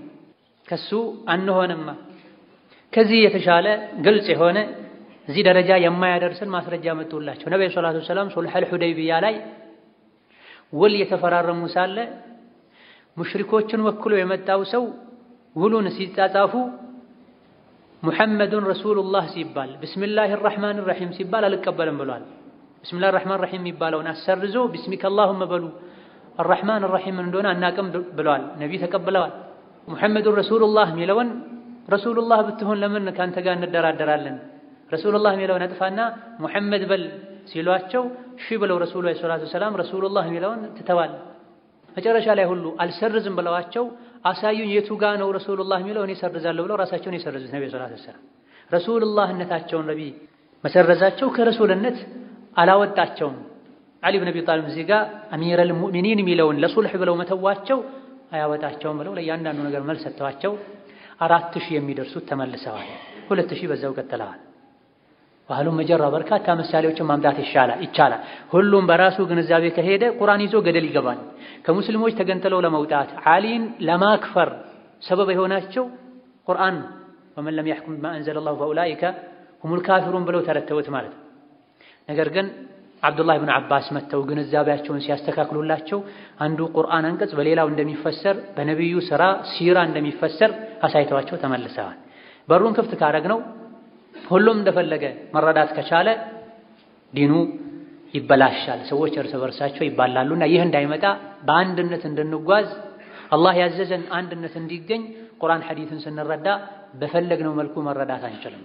S1: ከሱ አንሆንማ። ከዚህ የተሻለ ግልጽ የሆነ እዚህ ደረጃ የማያደርስን ማስረጃ መጥቶላቸው ነብዩ ሰለላሁ ዐለይሂ ወሰለም ሱልሑል ሁደይቢያ ላይ ውል የተፈራረሙ ሳለ ሙሽሪኮችን ወክሎ የመጣው ሰው ውሉን ሲጻጻፉ ሙሐመዱን ረሱሉላህ ሲባል ቢስሚላሂር ረህማኒር ረሂም ሲባል አልቀበልም ብሏል። ቢስሚላሂር ረህማኒር ረሂም የሚባለውን አሰርዞ ቢስሚከ አላሁመ በሉ አርረህማን ረሂም እንደሆነ አናቅም ብለዋል። ነብይ ተቀብለዋል። ሙሐመዱን ረሱሉላህ የሚለውን ረሱሉላህ ብትሆን ለምን ካንተ ጋር እንደራደራለን? ረሱሉላህ የሚለውን አጥፋና ሙሐመድ በል ሲሏቸው እሺ ብለው ረሱሉ ሰለላሁ ዐለይሂ ወሰለም ረሱሉላህ የሚለውን ትተዋል። መጨረሻ ላይ ሁሉ አልሰርዝም ብለዋቸው አሳዩኝ የቱ ጋር ነው ረሱሉላህ የሚለው እኔ ሰርዛለሁ ብለው ራሳቸውን የሰረዙት ነብዩ ሰለላሁ ዐለይሂ ወሰለም ረሱሉላህነታቸውን ነብይ መሰረዛቸው ከረሱልነት አላወጣቸውም። ዓሊ ብን አቢ ጣሊብ እዚህ ጋር አሚረል ሙእሚኒን የሚለውን ለሱልህ ብለው መተዋቸው አያወጣቸውም ብለው ለእያንዳንዱ ነገር መልስ ሰጥተዋቸው 4000 የሚደርሱት ተመልሰዋል። 2000 በዛው ቀጥለዋል። ባህሉን መጀራ በርካታ ምሳሌዎችን ማምጣት ይቻላል። ሁሉም በራሱ ግንዛቤ ከሄደ ቁርአን ይዞ ገደል ይገባል። ከሙስሊሞች ተገንጥለው ለመውጣት ዓሊን ለማክፈር ሰበብ የሆናቸው ቁርአን ወመን ለም يحكم بما انزل الله فاولئك هم الكافرون ብለው ተረተውት ማለት ነው። ነገር ግን አብዱላህ ብን አባስ መተው ግንዛቤያቸውን ሲያስተካክሉላቸው አንዱ ቁርአን አንቀጽ በሌላው እንደሚፈሰር በነብዩ ሥራ ሲራ እንደሚፈሰር አሳይተዋቸው ተመልሰዋል። በሩን ክፍት ካረግነው ሁሉም እንደፈለገ መረዳት ከቻለ ዲኑ ይበላሻል፣ ሰዎች እርስ በርሳቸው ይባላሉና ይህ እንዳይመጣ በአንድነት እንድንጓዝ አላህ ያዘዘን አንድነት እንዲገኝ ቁርአን ሐዲስን ስንረዳ በፈለግነው መልኩ መረዳት አንችልም።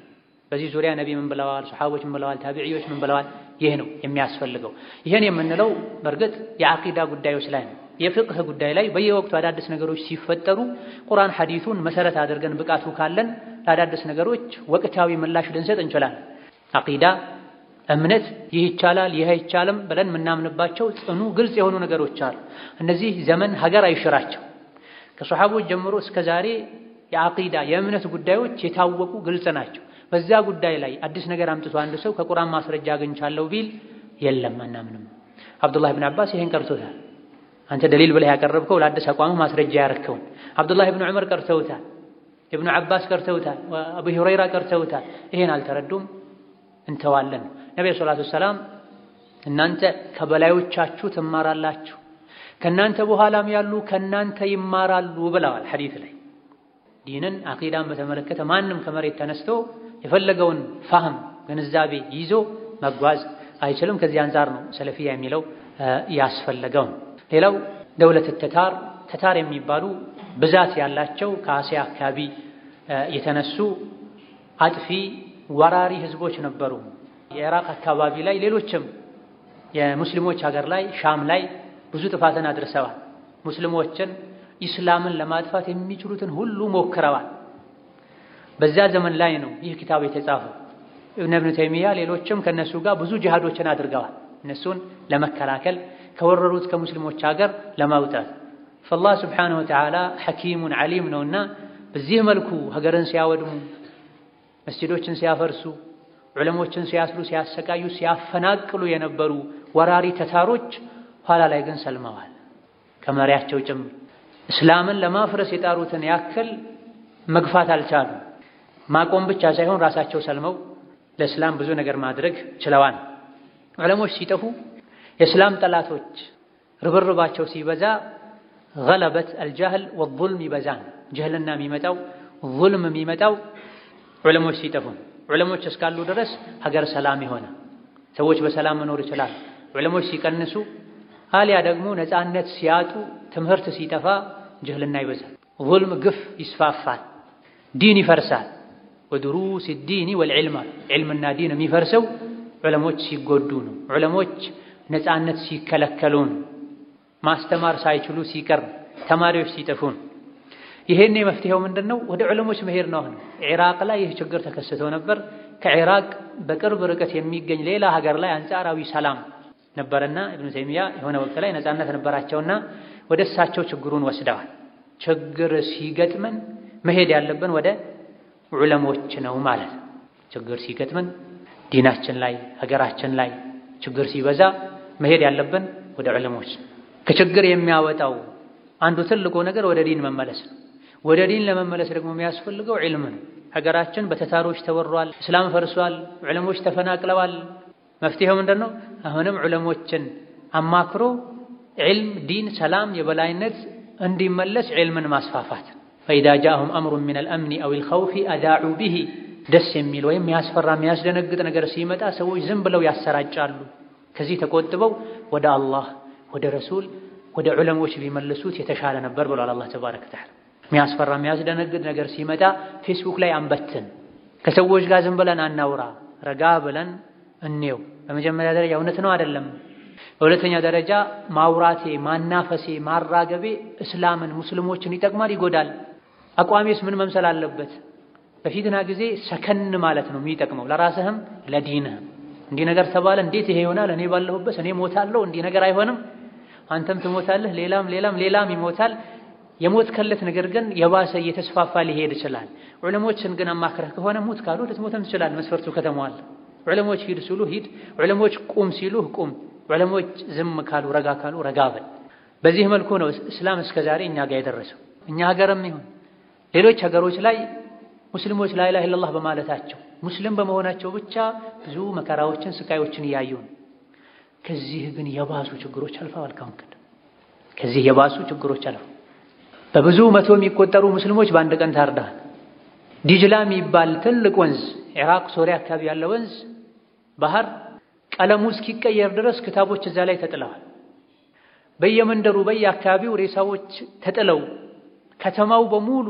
S1: በዚህ ዙሪያ ነቢ ምን ብለዋል፣ ሱሐቦች ምን ብለዋል፣ ታቢዒዎች ምን ብለዋል? ይህ ነው የሚያስፈልገው። ይህን የምንለው በእርግጥ የዓቂዳ ጉዳዮች ላይ ነው። የፍቅህ ጉዳይ ላይ በየወቅቱ አዳዲስ ነገሮች ሲፈጠሩ ቁርአን ሐዲሱን መሰረት አድርገን ብቃቱ ካለን ለአዳዲስ ነገሮች ወቅታዊ ምላሽ ልንሰጥ እንችላለን። ዓቂዳ እምነት ይህ ይቻላል ይህ አይቻልም ብለን የምናምንባቸው ጽኑ ግልጽ የሆኑ ነገሮች አሉ። እነዚህ ዘመን ሀገር አይሽራቸው። ከሱሐቦች ጀምሮ እስከ ዛሬ የዓቂዳ የእምነት ጉዳዮች የታወቁ ግልጽ ናቸው። በዛ ጉዳይ ላይ አዲስ ነገር አምጥቶ አንድ ሰው ከቁርአን ማስረጃ አግኝቻለሁ ቢል የለም አናምንም። አብዱላህ ብን አባስ ይሄን ቀርቶታል። አንተ ደሊል ብለህ ያቀረብከው ለአዲስ አቋሙ ማስረጃ ያረከውን አብዱላህ ብን ዑመር ቀርተውታል፣ ኢብኑ አባስ ቀርተውታል፣ አቡ ሁረይራ ቀርተውታል። ይሄን አልተረዱም፣ እንተዋለን። ነብዩ ሰለላሁ ዐለይሂ ወሰለም እናንተ ከበላዮቻችሁ ትማራላችሁ፣ ከናንተ በኋላም ያሉ ከናንተ ይማራሉ ብለዋል ሐዲስ ላይ። ዲንን ዓቂዳን በተመለከተ ማንም ከመሬት ተነስቶ የፈለገውን ፋህም ግንዛቤ ይዞ መጓዝ አይችልም። ከዚህ አንፃር ነው ሰለፊያ የሚለው ያስፈለገው። ሌላው ደውለት ተታር የሚባሉ ብዛት ያላቸው ከአሲያ አካባቢ የተነሱ አጥፊ ወራሪ ህዝቦች ነበሩ። የኢራቅ አካባቢ ላይ ሌሎችም የሙስሊሞች ሀገር ላይ ሻም ላይ ብዙ ጥፋትን አድርሰዋል። ሙስሊሞችን ኢስላምን ለማጥፋት የሚችሉትን ሁሉ ሞክረዋል። በዛ ዘመን ላይ ነው ይህ ኪታብ የተጻፈው። ኢብኑ ተይሚያ ሌሎችም ከነሱ ጋር ብዙ ጂሃዶችን አድርገዋል፣ እነሱን ለመከላከል ከወረሩት ከሙስሊሞች ሀገር ለማውጣት። ፈላህ ሱብሓነሁ ወተዓላ ሐኪሙን ዓሊም ነውና በዚህ መልኩ ሀገርን ሲያወድሙ፣ መስጂዶችን ሲያፈርሱ፣ ዑለሞችን ሲያስሩ፣ ሲያሰቃዩ፣ ሲያፈናቅሉ የነበሩ ወራሪ ተታሮች ኋላ ላይ ግን ሰልመዋል ከመሪያቸው ጭምር። እስላምን ለማፍረስ የጣሩትን ያክል መግፋት አልቻሉም። ማቆም ብቻ ሳይሆን ራሳቸው ሰልመው ለእስላም ብዙ ነገር ማድረግ ችለዋል። ዑለሞች ሲጠፉ የእስላም ጠላቶች ርብርባቸው ሲበዛ ገለበት አልጃህል ወዙልም ይበዛን። ጀህልና የሚመጣው ዙልም የሚመጣው ዑለሞች ሲጠፉ። ዑለሞች እስካሉ ድረስ ሀገር ሰላም የሆነ ሰዎች በሰላም መኖር ይችላል። ዑለሞች ሲቀንሱ አሊያ ደግሞ ነፃነት ሲያጡ ትምህርት ሲጠፋ ጀህልና ይበዛል፣ ዙልም ግፍ ይስፋፋል፣ ዲን ይፈርሳል። ወድሩስ ዲኒ ወልዕልም ዕልምና ዲን የሚፈርሰው ዑለሞች ሲጎዱ ነው። ዑለሞች ነፃነት ሲከለከሉ ነው። ማስተማር ሳይችሉ ሲቀር፣ ተማሪዎች ሲጠፉ ነው። ይሄን መፍትሄው ምንድነው? ወደ ዑለሞች መሄድ ነው። ኢራቅ ላይ ይህ ችግር ተከስቶ ነበር። ከኢራቅ በቅርብ ርቀት የሚገኝ ሌላ ሀገር ላይ አንጻራዊ ሰላም ነበርና ኢብኑ ተይሚያ የሆነ ወቅት ላይ ነፃነት ነበራቸውና ወደ እሳቸው ችግሩን ወስደዋል። ችግር ሲገጥመን መሄድ ያለብን ወደ ዑለሞች ነው ማለት ነው። ችግር ሲገጥመን ዲናችን ላይ ሀገራችን ላይ ችግር ሲበዛ መሄድ ያለብን ወደ ዑለሞች። ከችግር የሚያወጣው አንዱ ትልቁ ነገር ወደ ዲን መመለስ ነው። ወደ ዲን ለመመለስ ደግሞ የሚያስፈልገው ዒልም ነው። ሀገራችን በተታሮች ተወሯል፣ እስላም ፈርሷል፣ ዑለሞች ተፈናቅለዋል። መፍትሄው ምንድነው? አሁንም ዑለሞችን አማክሮ ዒልም፣ ዲን፣ ሰላም፣ የበላይነት እንዲመለስ ዒልምን ማስፋፋት። ፈኢዛ ጃአሁም አምሩን ሚነል አምኒ አዊል ኸውፊ አዳዑ ቢሂ። ደስ የሚል ወይም የሚያስፈራ የሚያስደነግጥ ነገር ሲመጣ ሰዎች ዝም ብለው ያሰራጫሉ። ከዚህ ተቆጥበው ወደ አላህ፣ ወደ ረሱል፣ ወደ ዑለሞች ቢመልሱት የተሻለ ነበር ብሏል አላህ ተባረከ ወተዓላ። የሚያስፈራ የሚያስደነግጥ ነገር ሲመጣ ፌስቡክ ላይ አንበትን፣ ከሰዎች ጋር ዝም ብለን አናውራ፣ ረጋ ብለን እንየው። በመጀመሪያ ደረጃ እውነት ነው አይደለም። በሁለተኛ ደረጃ ማውራቴ፣ ማናፈሴ፣ ማራገቤ እስላምን ሙስሊሞችን ይጠቅማል ይጎዳል? አቋሜስ ምን መምሰል አለበት? በፊትና ጊዜ ሰከን ማለት ነው የሚጠቅመው ለራስህም ለዲንህም። እንዲህ ነገር ተባለ እንዴት ይሄ ይሆናል? እኔ ባለሁበት እኔ ሞታለሁ፣ እንዲህ ነገር አይሆንም፣ አንተም ትሞታለህ፣ ሌላም ይሞታል። የሞትከለት ነገር ግን የባሰ እየተስፋፋ ሊሄድ ይችላል። ዑለሞችን ግን አማክረህ ከሆነ ሙት ካሉ ልትሞትም ትችላለህ፣ መስፈርቱ ከተሟላ። ዑለሞች ሂድ ሲሉ ሂድ፣ ዑለሞች ቁም ሲሉህ ቁም፣ ዑለሞች ዝም ካሉ ረጋ ካሉ ረጋ በል። በዚህ መልኩ ነው እስላም እስከዛሬ እኛ ጋር የደረሰው። እኛ ሀገርም ይሁን ሌሎች ሀገሮች ላይ ሙስሊሞች ላ ኢላሃ ኢለላህ በማለታቸው ሙስሊም በመሆናቸው ብቻ ብዙ መከራዎችን ስቃዮችን እያዩ ነው። ከዚህ ግን የባሱ ችግሮች አልፈዋል። ከዚህ የባሱ ችግሮች አልፈዋል። በብዙ መቶ የሚቆጠሩ ሙስሊሞች በአንድ ቀን ታርደዋል። ዲጅላ የሚባል ትልቅ ወንዝ ኢራቅ ሶሪያ አካባቢ ያለ ወንዝ ባህር ቀለሙ እስኪቀየር ድረስ ክታቦች እዛ ላይ ተጥለዋል። በየመንደሩ በየአካባቢው ሬሳዎች ተጥለው ከተማው በሙሉ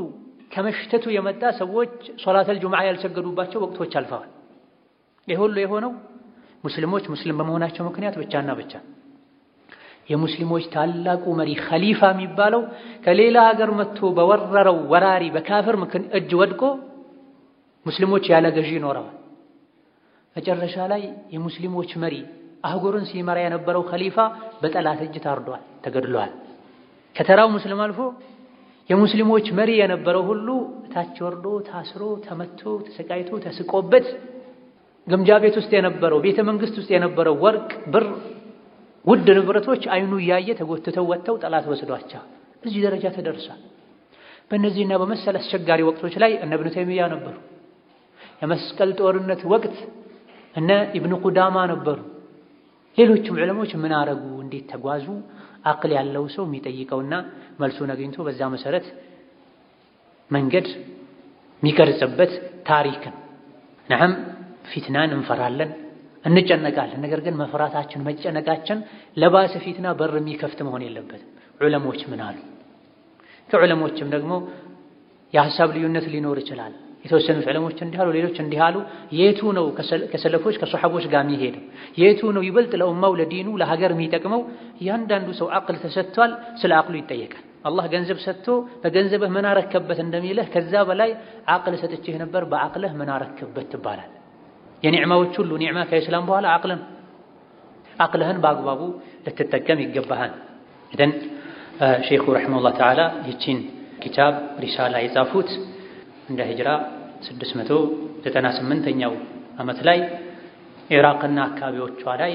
S1: ከመሽተቱ የመጣ ሰዎች ሶላተል ጁምዓ ያልሰገዱባቸው ወቅቶች አልፈዋል። ይህ ሁሉ የሆነው ሙስሊሞች ሙስሊም በመሆናቸው ምክንያት ብቻና ብቻ። የሙስሊሞች ታላቁ መሪ ኸሊፋ የሚባለው ከሌላ ሀገር መጥቶ በወረረው ወራሪ በካፍር እጅ ወድቆ ሙስሊሞች ያለ ገዢ ኖረዋል። መጨረሻ ላይ የሙስሊሞች መሪ አህጉርን ሲመራ የነበረው ኸሊፋ በጠላት እጅ ታርዷል፣ ተገድሏል። ከተራው ሙስሊም አልፎ የሙስሊሞች መሪ የነበረው ሁሉ ታች ወርዶ ታስሮ ተመቶ ተሰቃይቶ ተስቆበት ግምጃ ቤት ውስጥ የነበረው ቤተ መንግስት ውስጥ የነበረው ወርቅ፣ ብር፣ ውድ ንብረቶች አይኑ እያየ ተጎትተው ወጥተው ጠላት ወስዷቸው እዚህ ደረጃ ተደርሷል። በእነዚህና በመሰል አስቸጋሪ ወቅቶች ላይ እነ ኢብኑ ተይሚያ ነበሩ። የመስቀል ጦርነት ወቅት እነ ኢብኑ ቁዳማ ነበሩ። ሌሎችም ዑለሞች ምን አረጉ፣ እንዴት ተጓዙ? አቅል ያለው ሰው የሚጠይቀውና መልሱን አግኝቶ በዛ መሰረት መንገድ የሚቀርጽበት ታሪክን ነዓም ፊትናን እንፈራለን እንጨነቃለን። ነገር ግን መፍራታችን መጨነቃችን ለባሰ ፊትና በር የሚከፍት መሆን የለበትም። ዑለሞች ምን አሉ? ከዑለሞችም ደግሞ የሐሳብ ልዩነት ሊኖር ይችላል። የተወሰኑ ዑለሞች እንዲህ አሉ፣ ሌሎች እንዲህ አሉ። የቱ ነው ከሰለፎች ከሷሐቦች ጋር የሚሄደው? የቱ ነው ይበልጥ ለኡማው ለዲኑ ለሀገር የሚጠቅመው? እያንዳንዱ ሰው አቅል ተሰጥቷል፣ ስለ አቅሉ ይጠየቃል። አላህ ገንዘብ ሰጥቶ በገንዘብህ ምን አረከበት እንደሚልህ ከዛ በላይ አቅል ሰጥቼህ ነበር በአቅልህ ምን አረከበት ትባላል። የኒዕማዎች ሁሉ ኒዕማ ከኢስላም በኋላ አቅልን አቅልህን በአግባቡ ልትጠቀም ይገባሃል። ኢዘን ሼኹ ረሒመሁላህ ተዓላ ይቺን ኪታብ ሪሳላ የጻፉት እንደ ሂጅራ 698ኛው ዓመት ላይ ኢራቅና አካባቢዎቿ ላይ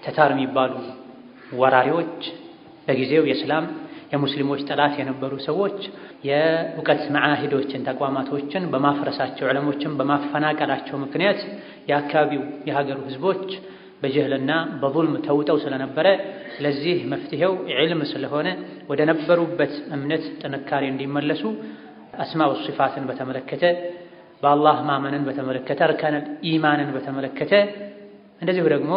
S1: ተታር የሚባሉ ወራሪዎች በጊዜው የእስላም የሙስሊሞች ጠላት የነበሩ ሰዎች የእውቀት መዓሂዶችን ተቋማቶችን በማፍረሳቸው ዑለሞችን በማፈናቀላቸው ምክንያት የአካባቢው የሀገሩ ህዝቦች በጅህልና በዙልም ተውጠው ስለነበረ ለዚህ መፍትሄው ዒልም ስለሆነ ወደ ነበሩበት እምነት ጥንካሬ እንዲመለሱ አስማኡ ሲፋትን በተመለከተ በአላህ ማመንን በተመለከተ አርካነል ኢማንን በተመለከተ እንደዚሁ ደግሞ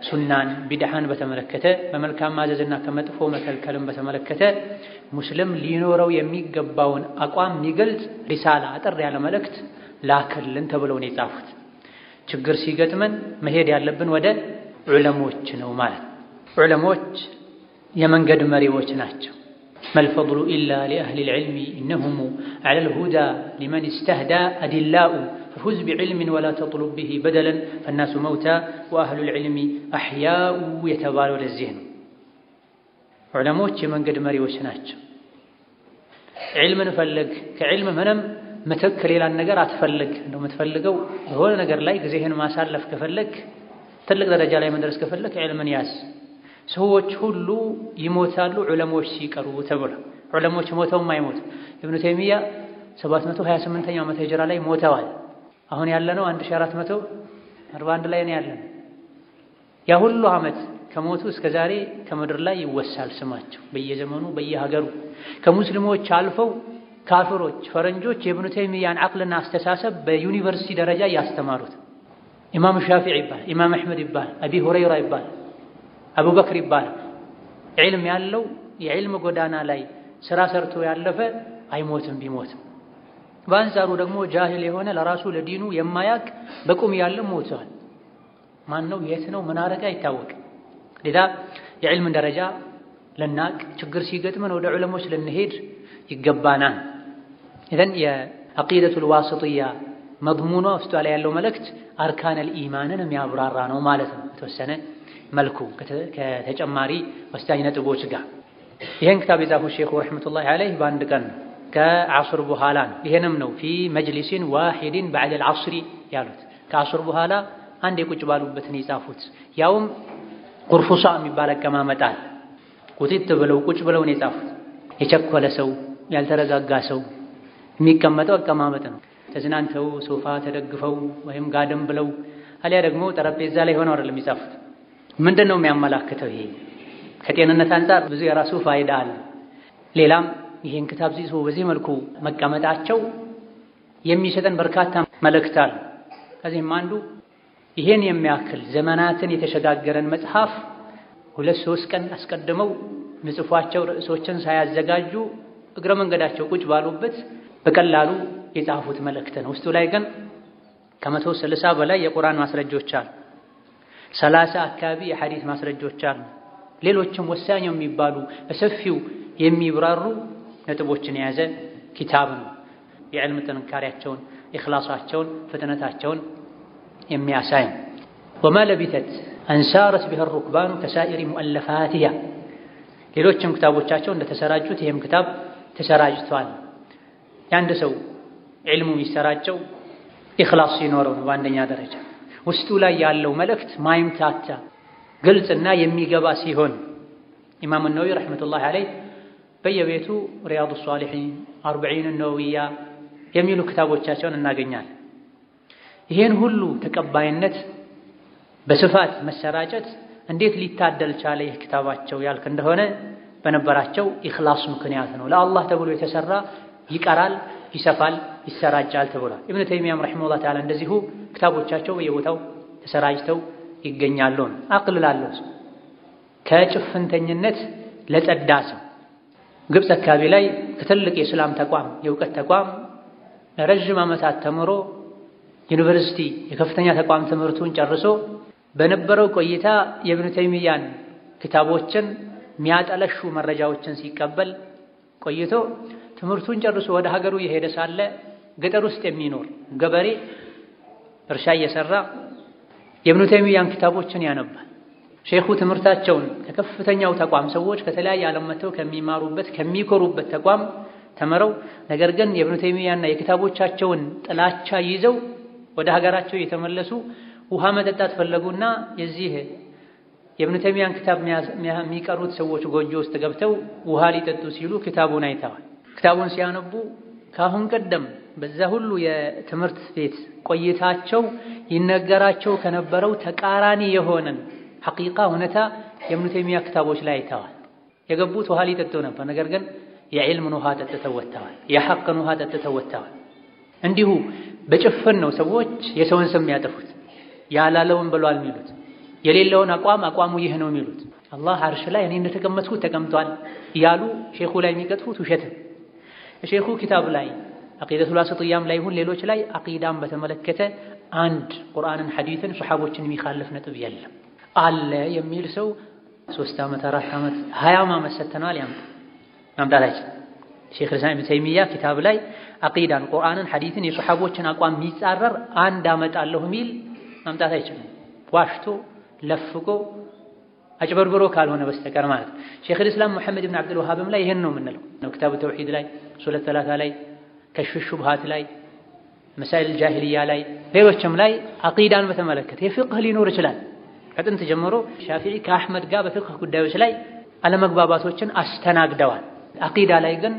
S1: ሱናን ቢድዓን በተመለከተ በመልካም ማዘዝና ከመጥፎ መከልከልን በተመለከተ ሙስሊም ሊኖረው የሚገባውን አቋም የሚገልጽ ሪሳላ አጠር ያለ መልእክት ላከልን ተብለው ነው የጻፉት። ችግር ሲገጥመን መሄድ ያለብን ወደ ዑለሞች ነው ማለት። ዑለሞች የመንገድ መሪዎች ናቸው። መልፈضሉ ኢላ ሊአህሊ ልዕልሚ ኢነሁሙ ዐለል ሁዳ ሊመን እስተህዳ አዲላኡ ፈፉዝ ቢዕልምን ወላ ተጥሉብ ቢሂ በደለን ፈናሱ መውታ ወአህሉ ልዕልሚ አሕያኡ የተባለው ለዚህ ነው። ዑለሞች የመንገድ መሪዎች ናቸው። ዒልምን ፈልግ፣ ከዒልም ምንም ምትክ ሌላን ነገር አትፈልግ። እንደው የምትፈልገው በሆነ ነገር ላይ ጊዜህን ማሳለፍ ከፈለግ ትልቅ ደረጃ ላይ መድረስ ከፈለግ ዒልምን ያዝ። ሰዎች ሁሉ ይሞታሉ ዑለሞች ሲቀሩ ተብሎ ዑለሞች ሞተውም አይሞት። ኢብኑ ተይሚያ 728ኛው ዓመተ ሂጅራ ላይ ሞተዋል። አሁን ያለነው 1441 ላይ ነው ያለነው። ያ ሁሉ ዓመት ከሞቱ እስከ ዛሬ ከምድር ላይ ይወሳል ስማቸው በየዘመኑ በየሀገሩ። ከሙስሊሞች አልፈው ካፍሮች ፈረንጆች የኢብኑ ተይሚያን አቅልና አስተሳሰብ በዩኒቨርሲቲ ደረጃ ያስተማሩት ኢማም ሻፊዒ ይባላል፣ ኢማም አሕመድ ይባላል፣ አቢ ሁረይራ ይባላል፣ አቡበክር ይባላል። ዒልም ያለው የዒልም ጎዳና ላይ ስራ ሰርቶ ያለፈ አይሞትም ቢሞትም። በአንጻሩ ደግሞ ጃሂል የሆነ ለራሱ ለዲኑ የማያቅ በቁም ያለ ሞቷል። ማን ነው የት ነው ምን አረገ አይታወቅም። ለዛ የዒልምን ደረጃ ለናቅ ችግር ሲገጥመን ወደ ዑለሞች ልንሄድ ይገባናል። ኢዘን የዐቂደቱል ዋሲጥያ መድሙኗ ውስጧ ላይ ያለው መልእክት አርካነል ኢማንን የሚያብራራ ነው ማለት ነው። የተወሰነ መልኩ ከተጨማሪ ወሳኝ ነጥቦች ጋር ይሄን ክታብ የጻፉት ሼኹ ረሕመቱላሂ ዐለይህ በአንድ ቀን ከዐስር በኋላ ነው። ይሄንም ነው ፊ መጅሊሲን ዋሂድን በዕደል ዐስሪ ያሉት። ከዐስር በኋላ አንድ የቁጭ ባሉበትን የጻፉት ያውም ቁርፉሳ የሚባል አቀማመጣል ቁጢጥ ብለው ቁጭ ብለው ነው የጻፉት። የቸኮለ ሰው ያልተረጋጋ ሰው የሚቀመጠው አቀማመጥ ነው። ተዝናንተው ሶፋ ተደግፈው ወይም ጋደም ብለው አሊያ ደግሞ ጠረጴዛ ላይ ሆነው አይደለም የጻፉት። ምንድነው የሚያመላክተው? ይሄ ከጤንነት አንፃር ብዙ የራሱ ፋይዳ አለ። ሌላም ይሄን ክታብ ሲጽፉ በዚህ መልኩ መቀመጣቸው የሚሰጠን በርካታ መልእክት አለ። ከዚህም አንዱ ይሄን የሚያክል ዘመናትን የተሸጋገረን መጽሐፍ 2-3 ቀን አስቀድመው ምጽፏቸው ርዕሶችን ሳያዘጋጁ እግረ መንገዳቸው ቁጭ ባሉበት በቀላሉ የጻፉት መልእክት ነው። ውስጡ ላይ ግን ከ160 በላይ የቁርአን ማስረጃዎች አሉ። 30 አካባቢ የሐዲስ ማስረጃዎች አሉ። ሌሎችም ወሳኝ የሚባሉ በሰፊው የሚብራሩ ነጥቦችን የያዘ ኪታብ ነው። የዕልም ጥንካሬያቸውን፣ ኢኽላሳቸውን፣ ፍጥነታቸውን የሚያሳይ ወማ ለቢተት አንሳረት ቢሃ ሩክባኑ ከሳኢሪ ሙአለፋቲሃ ሌሎችም ክታቦቻቸው እንደተሰራጩት ይህም ክታብ ተሰራጭቷል። የአንድ ሰው ዕልሙ የሚሰራጨው ኢኽላስ ሲኖረው ነው። በአንደኛ ደረጃ ውስጡ ላይ ያለው መልእክት ማይምታታ ግልጽና የሚገባ ሲሆን ኢማሙ ነወዊ ረሕመቱላሂ ዐለይህ በየቤቱ ሪያዱ ሷሊሒን፣ አርበዒን ነወዊያ የሚሉ ክታቦቻቸውን እናገኛለን። ይህን ሁሉ ተቀባይነት በስፋት መሰራጨት እንዴት ሊታደል ቻለ ይህ ክታባቸው ያልክ እንደሆነ በነበራቸው ኢኽላስ ምክንያት ነው። ለአላህ ተብሎ የተሰራ ይቀራል፣ ይሰፋል፣ ይሰራጫል ተብሏል። ኢብኑ ተይሚያም ረሒመሁላህ ተዓላ እንደዚሁ ክታቦቻቸው በየቦታው ተሰራጭተው ይገኛሉ። አቅልላለሁ ከጭፍንተኝነት ለጸዳ ሰው ግብፅ አካባቢ ላይ ከትልቅ የእስላም ተቋም የእውቀት ተቋም ለረዥም ዓመታት ተምሮ ዩኒቨርሲቲ የከፍተኛ ተቋም ትምህርቱን ጨርሶ በነበረው ቆይታ የኢብኑ ተይሚያን ክታቦችን የሚያጠለሹ መረጃዎችን ሲቀበል ቆይቶ ትምህርቱን ጨርሶ ወደ ሀገሩ የሄደ ሳለ ገጠር ውስጥ የሚኖር ገበሬ እርሻ እየሰራ የኢብኑ ተይሚያን ክታቦችን ያነባል። ሼኹ ትምህርታቸውን ከከፍተኛው ተቋም ሰዎች ከተለያየ ዓለም መጥተው ከሚማሩበት ከሚኮሩበት ተቋም ተምረው ነገር ግን የኢብኑ ተይሚያና የክታቦቻቸውን ጥላቻ ይዘው ወደ ሀገራቸው የተመለሱ ውሃ መጠጣት ፈለጉና የዚህ የኢብኑ ተይሚያን ክታብ የሚቀሩት ሰዎች ጎጆ ውስጥ ገብተው ውሃ ሊጠጡ ሲሉ ክታቡን አይተዋል። ክታቡን ሲያነቡ ካሁን ቀደም በዛ ሁሉ የትምህርት ቤት ቆይታቸው ይነገራቸው ከነበረው ተቃራኒ የሆነን ሐቂቃ እውነታ የኢብኑ ተይሚያ ክታቦች ላይ አይተዋል። የገቡት ውሃ ሊጠጡ ነበር፣ ነገር ግን የዕልምን ውሃ ጠጥተው ወጥተዋል። የሐቅን ውሃ ጠጥተው ወጥተዋል። እንዲሁ በጭፍን ነው ሰዎች የሰውን ስም ያጠፉት። ያላለውን ብሏል የሚሉት የሌለውን አቋሙ ይህ ነው የሚሉት አላህ አርሽ ላይ እኔ እንደተቀመጥኩት ተቀምጧል እያሉ ሼኹ ላይ የሚቀጥፉት ውሸት። ሼኹ ኪታብ ላይ አቂደቱል ዋሲጥያም ላይ ይሁን ሌሎች ላይ አቂዳን በተመለከተ አንድ ቁርአንን ሐዲስን ሱሐቦችን የሚኻልፍ ነጥብ የለም አለ የሚል ሰው 3 ዓመት 4 ዓመት 20 ዓመት ሰተናል ያምጣላችሁ። ሼኽ ኢብኑ ተይሚያ ኪታብ ላይ አቂዳን ቁርአንን ሐዲስን የሱሐቦችን አቋም የሚጻረር አንድ አመጣለሁ የሚል ማምጣት አይችልም። ዋሽቶ ለፍቆ አጭበርብሮ ካልሆነ በስተቀር ማለት ነው። ሼኽ ኢስላም ሙሐመድ ኢብኑ አብዱል ወሃብም ላይ ይሄን ነው የምንለው ነው። ኪታቡ ተውሂድ ላይ፣ ሱለት ሰላሳ ላይ፣ ከሽፍ ሹብሃት ላይ፣ መሳኢል ጃሂልያ ላይ ሌሎችም ላይ አቂዳን በተመለከተ የፍቅህ ሊኖር ይችላል። ከጥንት ጀምሮ ሻፊዒ ከአሕመድ ጋር በፍቅህ ጉዳዮች ላይ አለመግባባቶችን አስተናግደዋል። አቂዳ ላይ ግን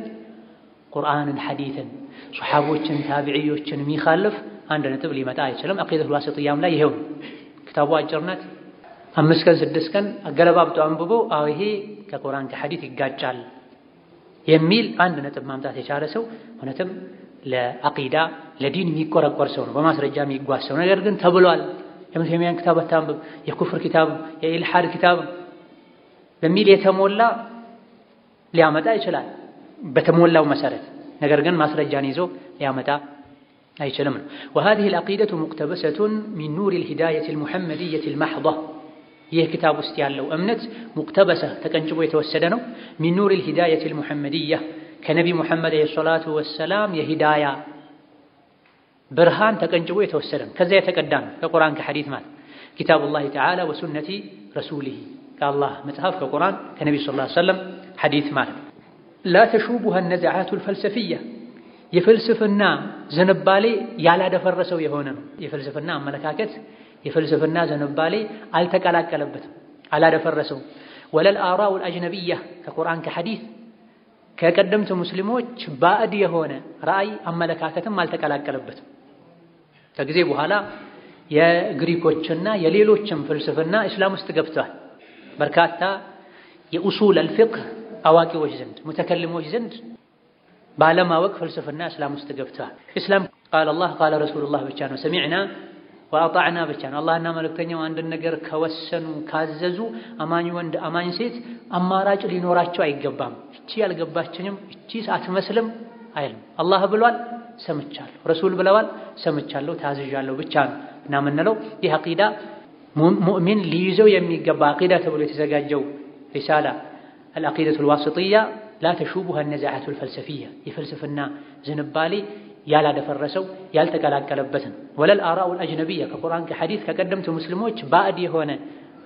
S1: ቁርአንን ሐዲስን ሱሐቦችን ታቢዒዮችን የሚኻልፍ አንድ ነጥብ ሊመጣ አይችልም። አቂደቱል ዋሲጥያም ላይ ይሄው ክታቡ አጭርነት 5 ቀን 6 ቀን አገለባብጦ አንብቦ ይሄ ከቁርአን ከሐዲስ ይጋጫል የሚል አንድ ነጥብ ማምጣት የቻለ ሰው እውነትም ለአቂዳ ለዲን የሚቆረቆር ሰው ነው፣ በማስረጃ የሚጓዝ ሰው። ነገር ግን ተብሏል ኢብኑ ተይሚያን ክታብ አታንብብ፣ የኩፍር ኪታብ የኢልሃድ ኪታብ በሚል የተሞላ ሊያመጣ ይችላል በተሞላው መሰረት። ነገር ግን ማስረጃን ይዞ ሊያመጣ አይችልም ነው። وهذه العقيدة مقتبسة من نور الهداية المحمدية المحضة ይህ ኪታብ ውስጥ ያለው እምነት ሙቅተበሰ ተቀንጭቦ የተወሰደ ነው። من نور الهداية المحمدية ከነቢ ሙሐመድ ሰለላሁ ዐለይሂ ወሰለም የሂዳያ ብርሃን ተቀንጭቦ የተወሰደ ነው። ከዛ የተቀዳ ነው ከቁርአን ከሐዲስ ማለት ኪታቡላሂ ተዓላ ወሱነቲ ረሱሊሂ ከአላህ መጽሐፍ ከቁርአን ከነቢ ሰለላሁ ዐለይሂ ወሰለም ሐዲስ ማለት لا تشوبها النزعات الفلسفية የፍልስፍና ዝንባሌ ያላደፈረሰው የሆነ ነው። የፍልስፍና አመለካከት የፍልስፍና ዝንባሌ አልተቀላቀለበትም፣ አላደፈረሰው። ወለል አራኡ አልአጅነቢያ ከቁርአን ከሐዲስ ከቀደምት ሙስሊሞች ባዕድ የሆነ ራእይ አመለካከትም አልተቀላቀለበትም። ከጊዜ በኋላ የግሪኮችና የሌሎችም ፍልስፍና እስላም ውስጥ ገብተዋል። በርካታ የኡሱል አልፊቅህ አዋቂዎች ዘንድ ሙተከልሞች ዘንድ ባለማወቅ ፍልስፍና እስላም ውስጥ ገብተዋል። እስላም ቃል አላህ ቃል ረሱሉላህ ብቻ ነው፣ ሰሚዕና ወአጣዕና ብቻ ነው። አላህና መልእክተኛው አንድን ነገር ከወሰኑ ካዘዙ አማኝ ወንድ አማኝ ሴት አማራጭ ሊኖራቸው አይገባም። እቺ ያልገባችኝም እቺ አትመስልም አይልም። አላህ ብሏል ሰምቻለሁ፣ ረሱል ብለዋል ሰምቻለሁ፣ ታዝዣለሁ ብቻ ነው እና ምንለው ይህ አቂዳ ሙእሚን ሊይዘው የሚገባ አቂዳ ተብሎ የተዘጋጀው ሪሳላ አልአቂደቱል ዋሲጥያ ላ ተሹቡሃ ነዛዓቱል ፈልሰፊያ የፍልስፍና ዝንባሌ ያላደፈረሰው ያልተቀላቀለበትን ወለል አራኡል አጅነቢያ ከቁርአን ከሐዲስ ከቀደምት ሙስሊሞች ባዕድ የሆነ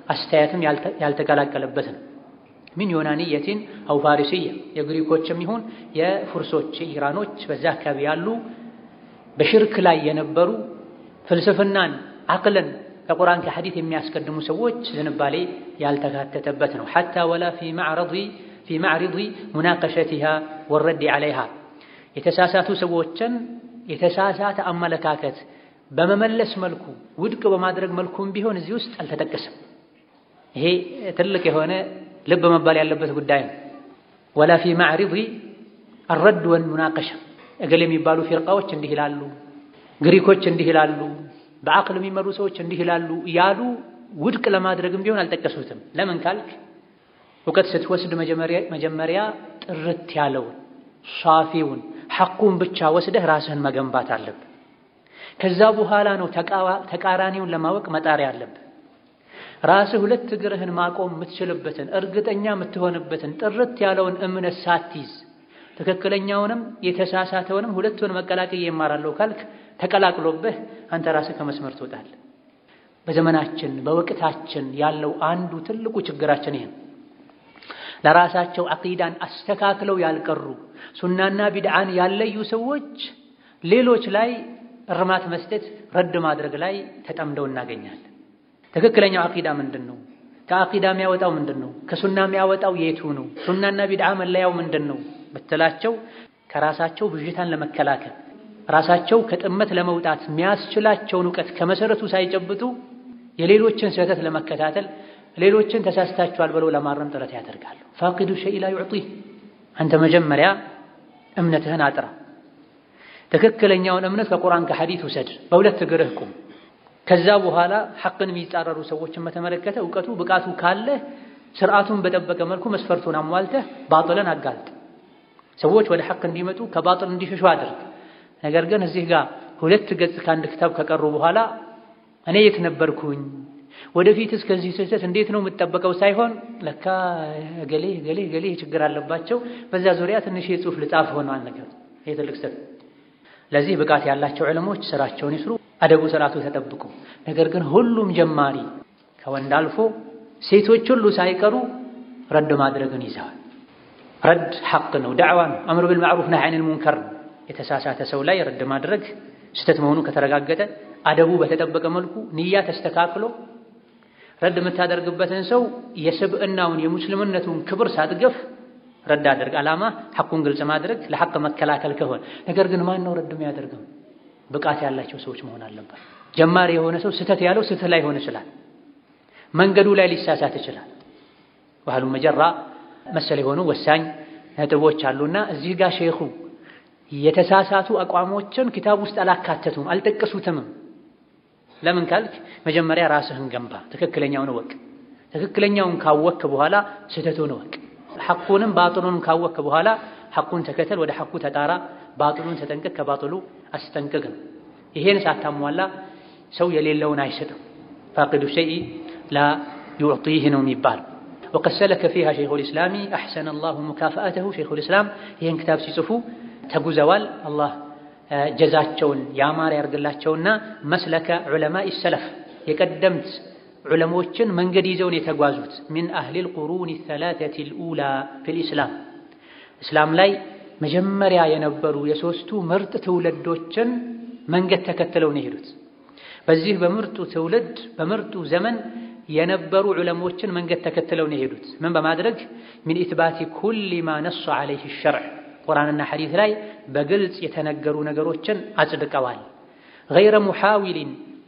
S1: አስተያየትም ያልተቀላቀለበትን ምን ዮናንየቲን አው ፋሪስያ የግሪኮችም ይሁን የፉርሶች ኢራኖች በዛ አካባቢ ያሉ በሽርክ ላይ የነበሩ ፍልስፍናን አቅልን ከቁርአን ከሐዲስ የሚያስቀድሙ ሰዎች ዝንባሌ ያልተካተተበት ነው። ሐታ ወላ ፊ ማዕሪድ ሙናቀሸቲሃ ወረድ ዐለይሃ የተሳሳቱ ሰዎችን የተሳሳተ አመለካከት በመመለስ መልኩ ውድቅ በማድረግ መልኩም ቢሆን እዚህ ውስጥ አልተጠቀሰም። ይሄ ትልቅ የሆነ ልብ መባል ያለበት ጉዳይ ነው። ወላ ፊ ማዕሪድ الرد والمناقشه እገሌ የሚባሉ ፊርቃዎች እንዲህ ይላሉ፣ ግሪኮች እንዲህ ይላሉ፣ በአቅል የሚመሩ ሰዎች እንዲህ ይላሉ ያሉ ውድቅ ለማድረግም ቢሆን አልጠቀሱትም። ለምን ካልክ እውቀት ስትወስድ መጀመሪያ ጥርት ያለውን ሷፊውን ሐቁን ብቻ ወስደህ ራስህን መገንባት አለብህ። ከዛ በኋላ ነው ተቃራኒውን ለማወቅ መጣር ያለብህ። ራስህ ሁለት እግርህን ማቆም የምትችልበትን እርግጠኛ የምትሆንበትን ጥርት ያለውን እምነት ሳትይዝ ትክክለኛውንም የተሳሳተውንም ሁለቱን መቀላቀል ይማራለሁ ካልክ ተቀላቅሎብህ አንተ ራስህ ከመስመር ትወጣለህ። በዘመናችን በወቅታችን ያለው አንዱ ትልቁ ችግራችን ይሄ ለራሳቸው አቂዳን አስተካክለው ያልቀሩ ሱናና ቢድዓን ያለዩ ሰዎች ሌሎች ላይ እርማት መስጠት ረድ ማድረግ ላይ ተጠምደው እናገኛለን። ትክክለኛው አቂዳ ምንድነው? ከአቂዳ የሚያወጣው ምንድነው? ከሱና የሚያወጣው የቱ ነው? ሱናና ቢድዓ መለያው ምንድነው ብትላቸው ከራሳቸው ብዥታን ለመከላከል ራሳቸው ከጥመት ለመውጣት የሚያስችላቸውን ዕውቀት ከመሰረቱ ሳይጨብጡ የሌሎችን ስህተት ለመከታተል ሌሎችን ተሳስታችኋል ብለው ለማረም ጥረት ያደርጋሉ። ፋቂዱ ሸይء ላ يعطيه አንተ መጀመሪያ እምነትህን አጥራ። ትክክለኛውን እምነት ከቁርአን ከሐዲስ ውሰድ፣ በሁለት እግርህ ቁም። ከዛ በኋላ ሐቅን የሚጻረሩ ሰዎችን በተመለከተ ዕውቀቱ ብቃቱ ካለ ስርዓቱን በጠበቀ መልኩ መስፈርቱን አሟልተህ ባጥልን አጋልጥ። ሰዎች ወደ ሐቅ እንዲመጡ ከባጥል እንዲሸሹ አድርግ። ነገር ግን እዚህ ጋር ሁለት ገጽ ከአንድ ክታብ ከቀሩ በኋላ እኔ የት ነበርኩኝ ወደፊት እስከዚህ ስህተት እንዴት ነው የምጠበቀው ሳይሆን ለካ ገሌ ችግር አለባቸው በዛ ዙሪያ ትንሽ የጽሑፍ ልጻፍ ሆኗል ነገር ይሄ ትልቅ ስህተት። ለዚህ ብቃት ያላቸው ዑለሞች ስራቸውን ይስሩ፣ አደቡ ስርዓቱ ተጠብቁ። ነገር ግን ሁሉም ጀማሪ ከወንድ አልፎ ሴቶች ሁሉ ሳይቀሩ ረድ ማድረግን ይዘዋል። ረድ ሐቅ ነው፣ ዳዕዋ ነው፣ አምር ቢልማዕሩፍ ነህይ ዐኒል ሙንከር ነው። የተሳሳተ ሰው ላይ ረድ ማድረግ ስህተት መሆኑ ከተረጋገጠ አደቡ በተጠበቀ መልኩ ንያ ተስተካክሎ ረድ የምታደርግበትን ሰው የስብዕናውን የሙስሊምነቱን ክብር ሳትገፍ ረድ አድርግ። ዓላማ ሐቁን ግልጽ ማድረግ ለሐቅ መከላከል ከሆነ ነገር ግን ማን ነው ረድ የሚያደርገው? ብቃት ያላቸው ሰዎች መሆን አለበት። ጀማሪ የሆነ ሰው ስህተት ያለው ስህተት ላይ ሆነ ይችላል፣ መንገዱ ላይ ሊሳሳት ይችላል። ወህሉ መጀራ መሰለ የሆኑ ወሳኝ ነጥቦች አሉና እዚህ ጋር ሼኹ የተሳሳቱ አቋሞችን ኪታብ ውስጥ አላካተቱም፣ አልጠቀሱትም። ለምን ካልክ መጀመሪያ ራስህን ገንባ፣ ትክክለኛውን ወቅ። ትክክለኛውን ካወቅክ በኋላ ስህተቱን ወቅ። ሐቁንም ባጥሉንም ካወቅክ በኋላ ሐቁን ተከተል፣ ወደ ሐቁ ተጣራ፣ ባጥሉን ተጠንቀቅ፣ ከባጥሉ አስጠንቅቅ። ይሄን ሳታሟላ ሰው የሌለውን አይሰጥም። ፋቂዱ ሸይء ላ يعطيه ነው የሚባል وقد سلك فيها شيخ الإسلام أحسن الله مكافأته شيخ الإسلام ይሄን ክታብ ሲጽፉ ተጉዘዋል። አላህ ጀዛቸውን ያማረ ያርግላቸውና መስለከ ዑለማኢ ሰለፍ የቀደምት ዑለሞችን መንገድ ይዘውን የተጓዙት من أهل القرون الثلاثة الأولى في الإسلام እስላም ላይ መጀመሪያ የነበሩ የሶስቱ ምርጥ ትውልዶችን መንገድ ተከትለው ነው የሄዱት። በዚህ በምርጡ ትውልድ በምርጡ ዘመን የነበሩ ዑለሞችን መንገድ ተከትለው ነው የሄዱት። ምን በማድረግ من إثبات كل ما نص عليه الشرع ቁርአንና ሐዲስ ላይ በግልጽ የተነገሩ ነገሮችን አጽድቀዋል። غير محاول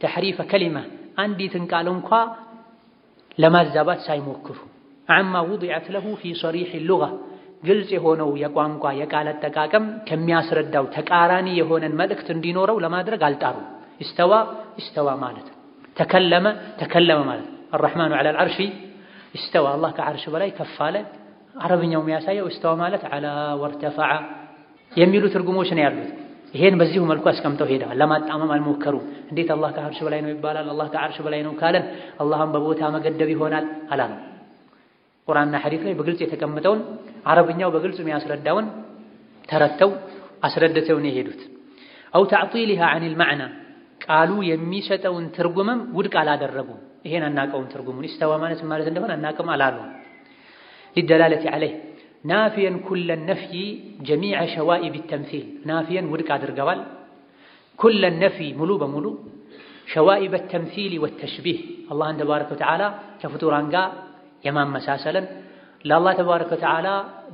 S1: تحريف كلمة አንዲትን ቃል እንኳን ለማዛባት ሳይሞክሩ عما وضعت له في صريح اللغة ግልጽ የሆነው የቋንቋ የቃል አጠቃቀም ከሚያስረዳው ተቃራኒ የሆነን መልእክት እንዲኖረው ለማድረግ አልጣሩ። استوى ማለት ተከለመ ማለት الرحمن على العرش استوى الله كعرش በላይ ከፍ አለ አረብኛው የሚያሳየው استوى ማለት على وارتفع የሚሉ ትርጉሞች ነው ያሉት ይሄን በዚሁ መልኩ አስቀምጠው ሄደዋል ለማጣመም አልሞከሩ እንዴት አላህ ከአርሽ በላይ ነው ይባላል አላህ ከአርሽ በላይ ነው ካለን አላህን በቦታ መገደብ ይሆናል አላለም ቁርአንና ሐዲስ ላይ በግልጽ የተቀመጠውን አረብኛው በግልጽ የሚያስረዳውን ተረተው አስረድተው ነው የሄዱት አው تعطيلها عن المعنى ቃሉ የሚሰጠውን ትርጉምም ውድቅ አላደረጉም ይሄን አናቀውን ትርጉሙን استوى ማለት እንደሆነ አናቀም አላሉ للدلاله عليه نافيا كل النفي جميع شوائب التمثيل نافيا ودك አድርገዋል كل النفي ሙሉ በሙሉ شوائب التمثيل والتشبيه الله تبارك وتعالى ከፍጡራን ጋር የማመሳሰልን ለአላህ ተባረከ ወተዓላ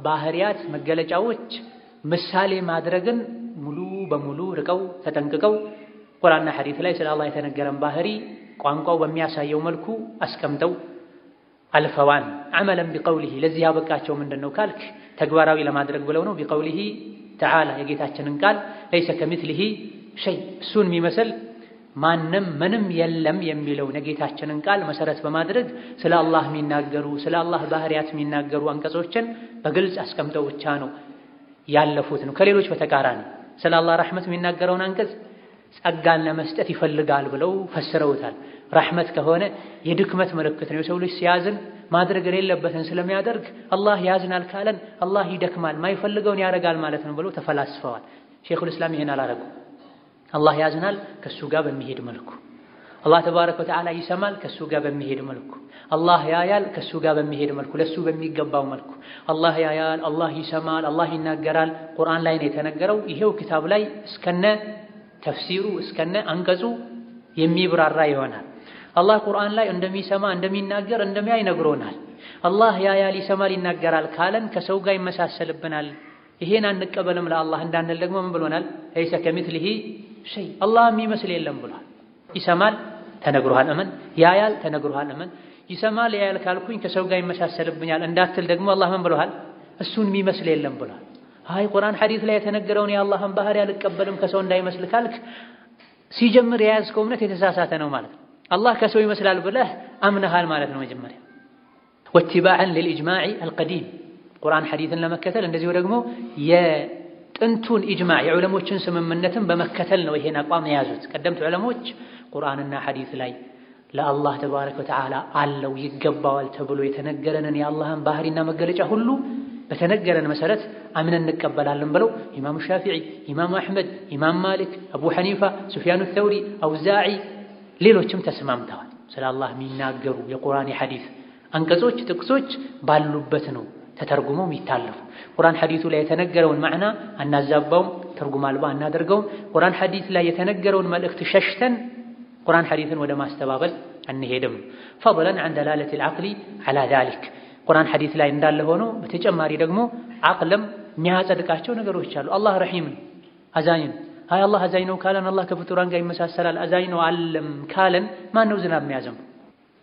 S1: ባህሪያት መገለጫዎች ምሳሌ ማድረግን ሙሉ በሙሉ ርቀው ተጠንቅቀው ቁርአንና ሐዲስ ላይ ስለ አላህ የተነገረን ባህሪ ቋንቋው በሚያሳየው መልኩ አስቀምጠው አልፈዋን عملا بقوله ለዚህ ያበቃቸው ምንድነው ካልክ ተግባራዊ ለማድረግ ብለው ነው بقوله تعالى የጌታችንን ቃል ليس كمثله شيء እሱን የሚመስል ማንም ምንም የለም የሚለው የጌታችንን ቃል መሰረት በማድረግ ስለ አላህ የሚናገሩ ስለ አላህ ባህሪያት የሚናገሩ አንቀጾችን በግልጽ አስቀምጠው ብቻ ነው ያለፉት ነው ከሌሎች በተቃራኒ ስለ አላህ ረህመት የሚናገረውን አንቀጽ ጸጋን ለመስጠት ይፈልጋል ብለው ፈስረውታል ረህመት ከሆነ የድክመት ምልክት ነው የሰው ልጅ ሲያዝን ማድረግ የሌለበትን ስለሚያደርግ አላህ ያዝናል ካለን አላህ ይደክማል ማይፈልገውን ያደርጋል ማለት ነው ብለው ተፈላስፈዋል ሼኹል እስላም ይሄን አላረጉ አላህ ያዝናል ከሱ ጋር በሚሄድ መልኩ አላህ ተባረከ ወተዓላ ይሰማል ከሱ ጋር በሚሄድ መልኩ አላህ ያያል ከሱ ጋር በሚሄድ መልኩ ለሱ በሚገባው መልኩ አላህ ያያል አላህ ይሰማል አላህ ይናገራል ቁርአን ላይ ነው የተነገረው ይሄው ኪታብ ላይ እስከነ ተፍሲሩ እስከነ አንቀጹ የሚብራራ ይሆናል አላህ ቁርአን ላይ እንደሚሰማ እንደሚናገር እንደሚያይ ነግሮናል አላህ ያያል ይሰማል ይናገራል ካለን ከሰው ጋር ይመሳሰልብናል ይሄን አንቀበልም ለአላህ እንዳንል ደግሞ ምን ብሎናል ليس كمثله شيء አላህ የሚመስል የለም ብሏል ይሰማል ተነግሮሃል እመን ያያል ተነግሮሃል እመን ይሰማል ያያል ካልኩኝ ከሰው ጋር ይመሳሰልብኛል እንዳትል ደግሞ አላህ ምን ብሏል እሱን የሚመስል የለም ብሏል አይ ቁርአን ሐዲስ ላይ የተነገረውን የአላህን ባህሪ አልቀበልም ከሰው እንዳይመስል ካልክ ሲጀምር የያዝከው እምነት የተሳሳተ ነው ማለት ነው አላህ ከሰው ይመስላል ብለህ አምነሃል ማለት ነው መጀመሪያ واتباعا للاجماع القديم ቁርአን ሐዲስን ለመከተል እንደዚሁ ደግሞ የጥንቱን ኢጅማዕ የዑለሞችን ስምምነትን በመከተል ነው ይሄን አቋም የያዙት ቀደምት ዑለሞች ቁርአንና ሐዲስ ላይ ለአላህ ተባረከ ወተዓላ አለው ይገባዋል ተብሎ የተነገረንን የአላህን ባህሪና መገለጫ ሁሉ በተነገረን መሰረት አምነን እንቀበላለን ብለው ኢማሙ ሻፊዒ ኢማሙ አህመድ ኢማም ማሊክ አቡ ሐኒፋ ሱፊያኑ ተውሪ አውዛዒ ሌሎችም ተስማምተዋል ስለ አላህ የሚናገሩ የቁርአን የሐዲስ አንቀጾች ጥቅሶች ባሉበት ነው ተተርጉመው የሚታለፉ ቁርአን ሐዲሱ ላይ የተነገረውን ማዕና አናዛባውም ትርጉም አልባ አናደርገውም ቁርአን ሐዲስ ላይ የተነገረውን መልእክት ሸሽተን ቁርአን ሐዲስን ወደ ማስተባበል አንሄድም فضلا عن دلاله العقل على ذلك ቁርአን ሐዲስ ላይ እንዳለ ሆኖ በተጨማሪ ደግሞ አቅለም የሚያጸድቃቸው ነገሮች አሉ አላህ ረሂም አዛኝ አይ አላህ አዛኝ ነው ካለን አላህ ከፍጡራን ጋር ይመሳሰላል አዛኝ ነው አለም ካለን ማን ነው ዝናብ የሚያዘንበው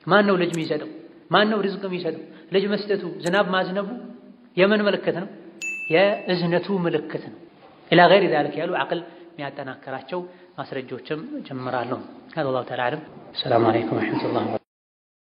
S1: ማን ነው ልጅ የሚሰጠው ማን ነው ርዝቅ የሚሰጠው ልጅ መስጠቱ ዝናብ ማዝነቡ የምን ምልክት ነው የእዝነቱ ምልክት ነው ኢላ غير ذلك ያሉ አቅል የሚያጠናክራቸው ማስረጃዎችም ጀምራለሁ አላህ ተዓላ ሰላም አለይኩም ወራህመቱላሂ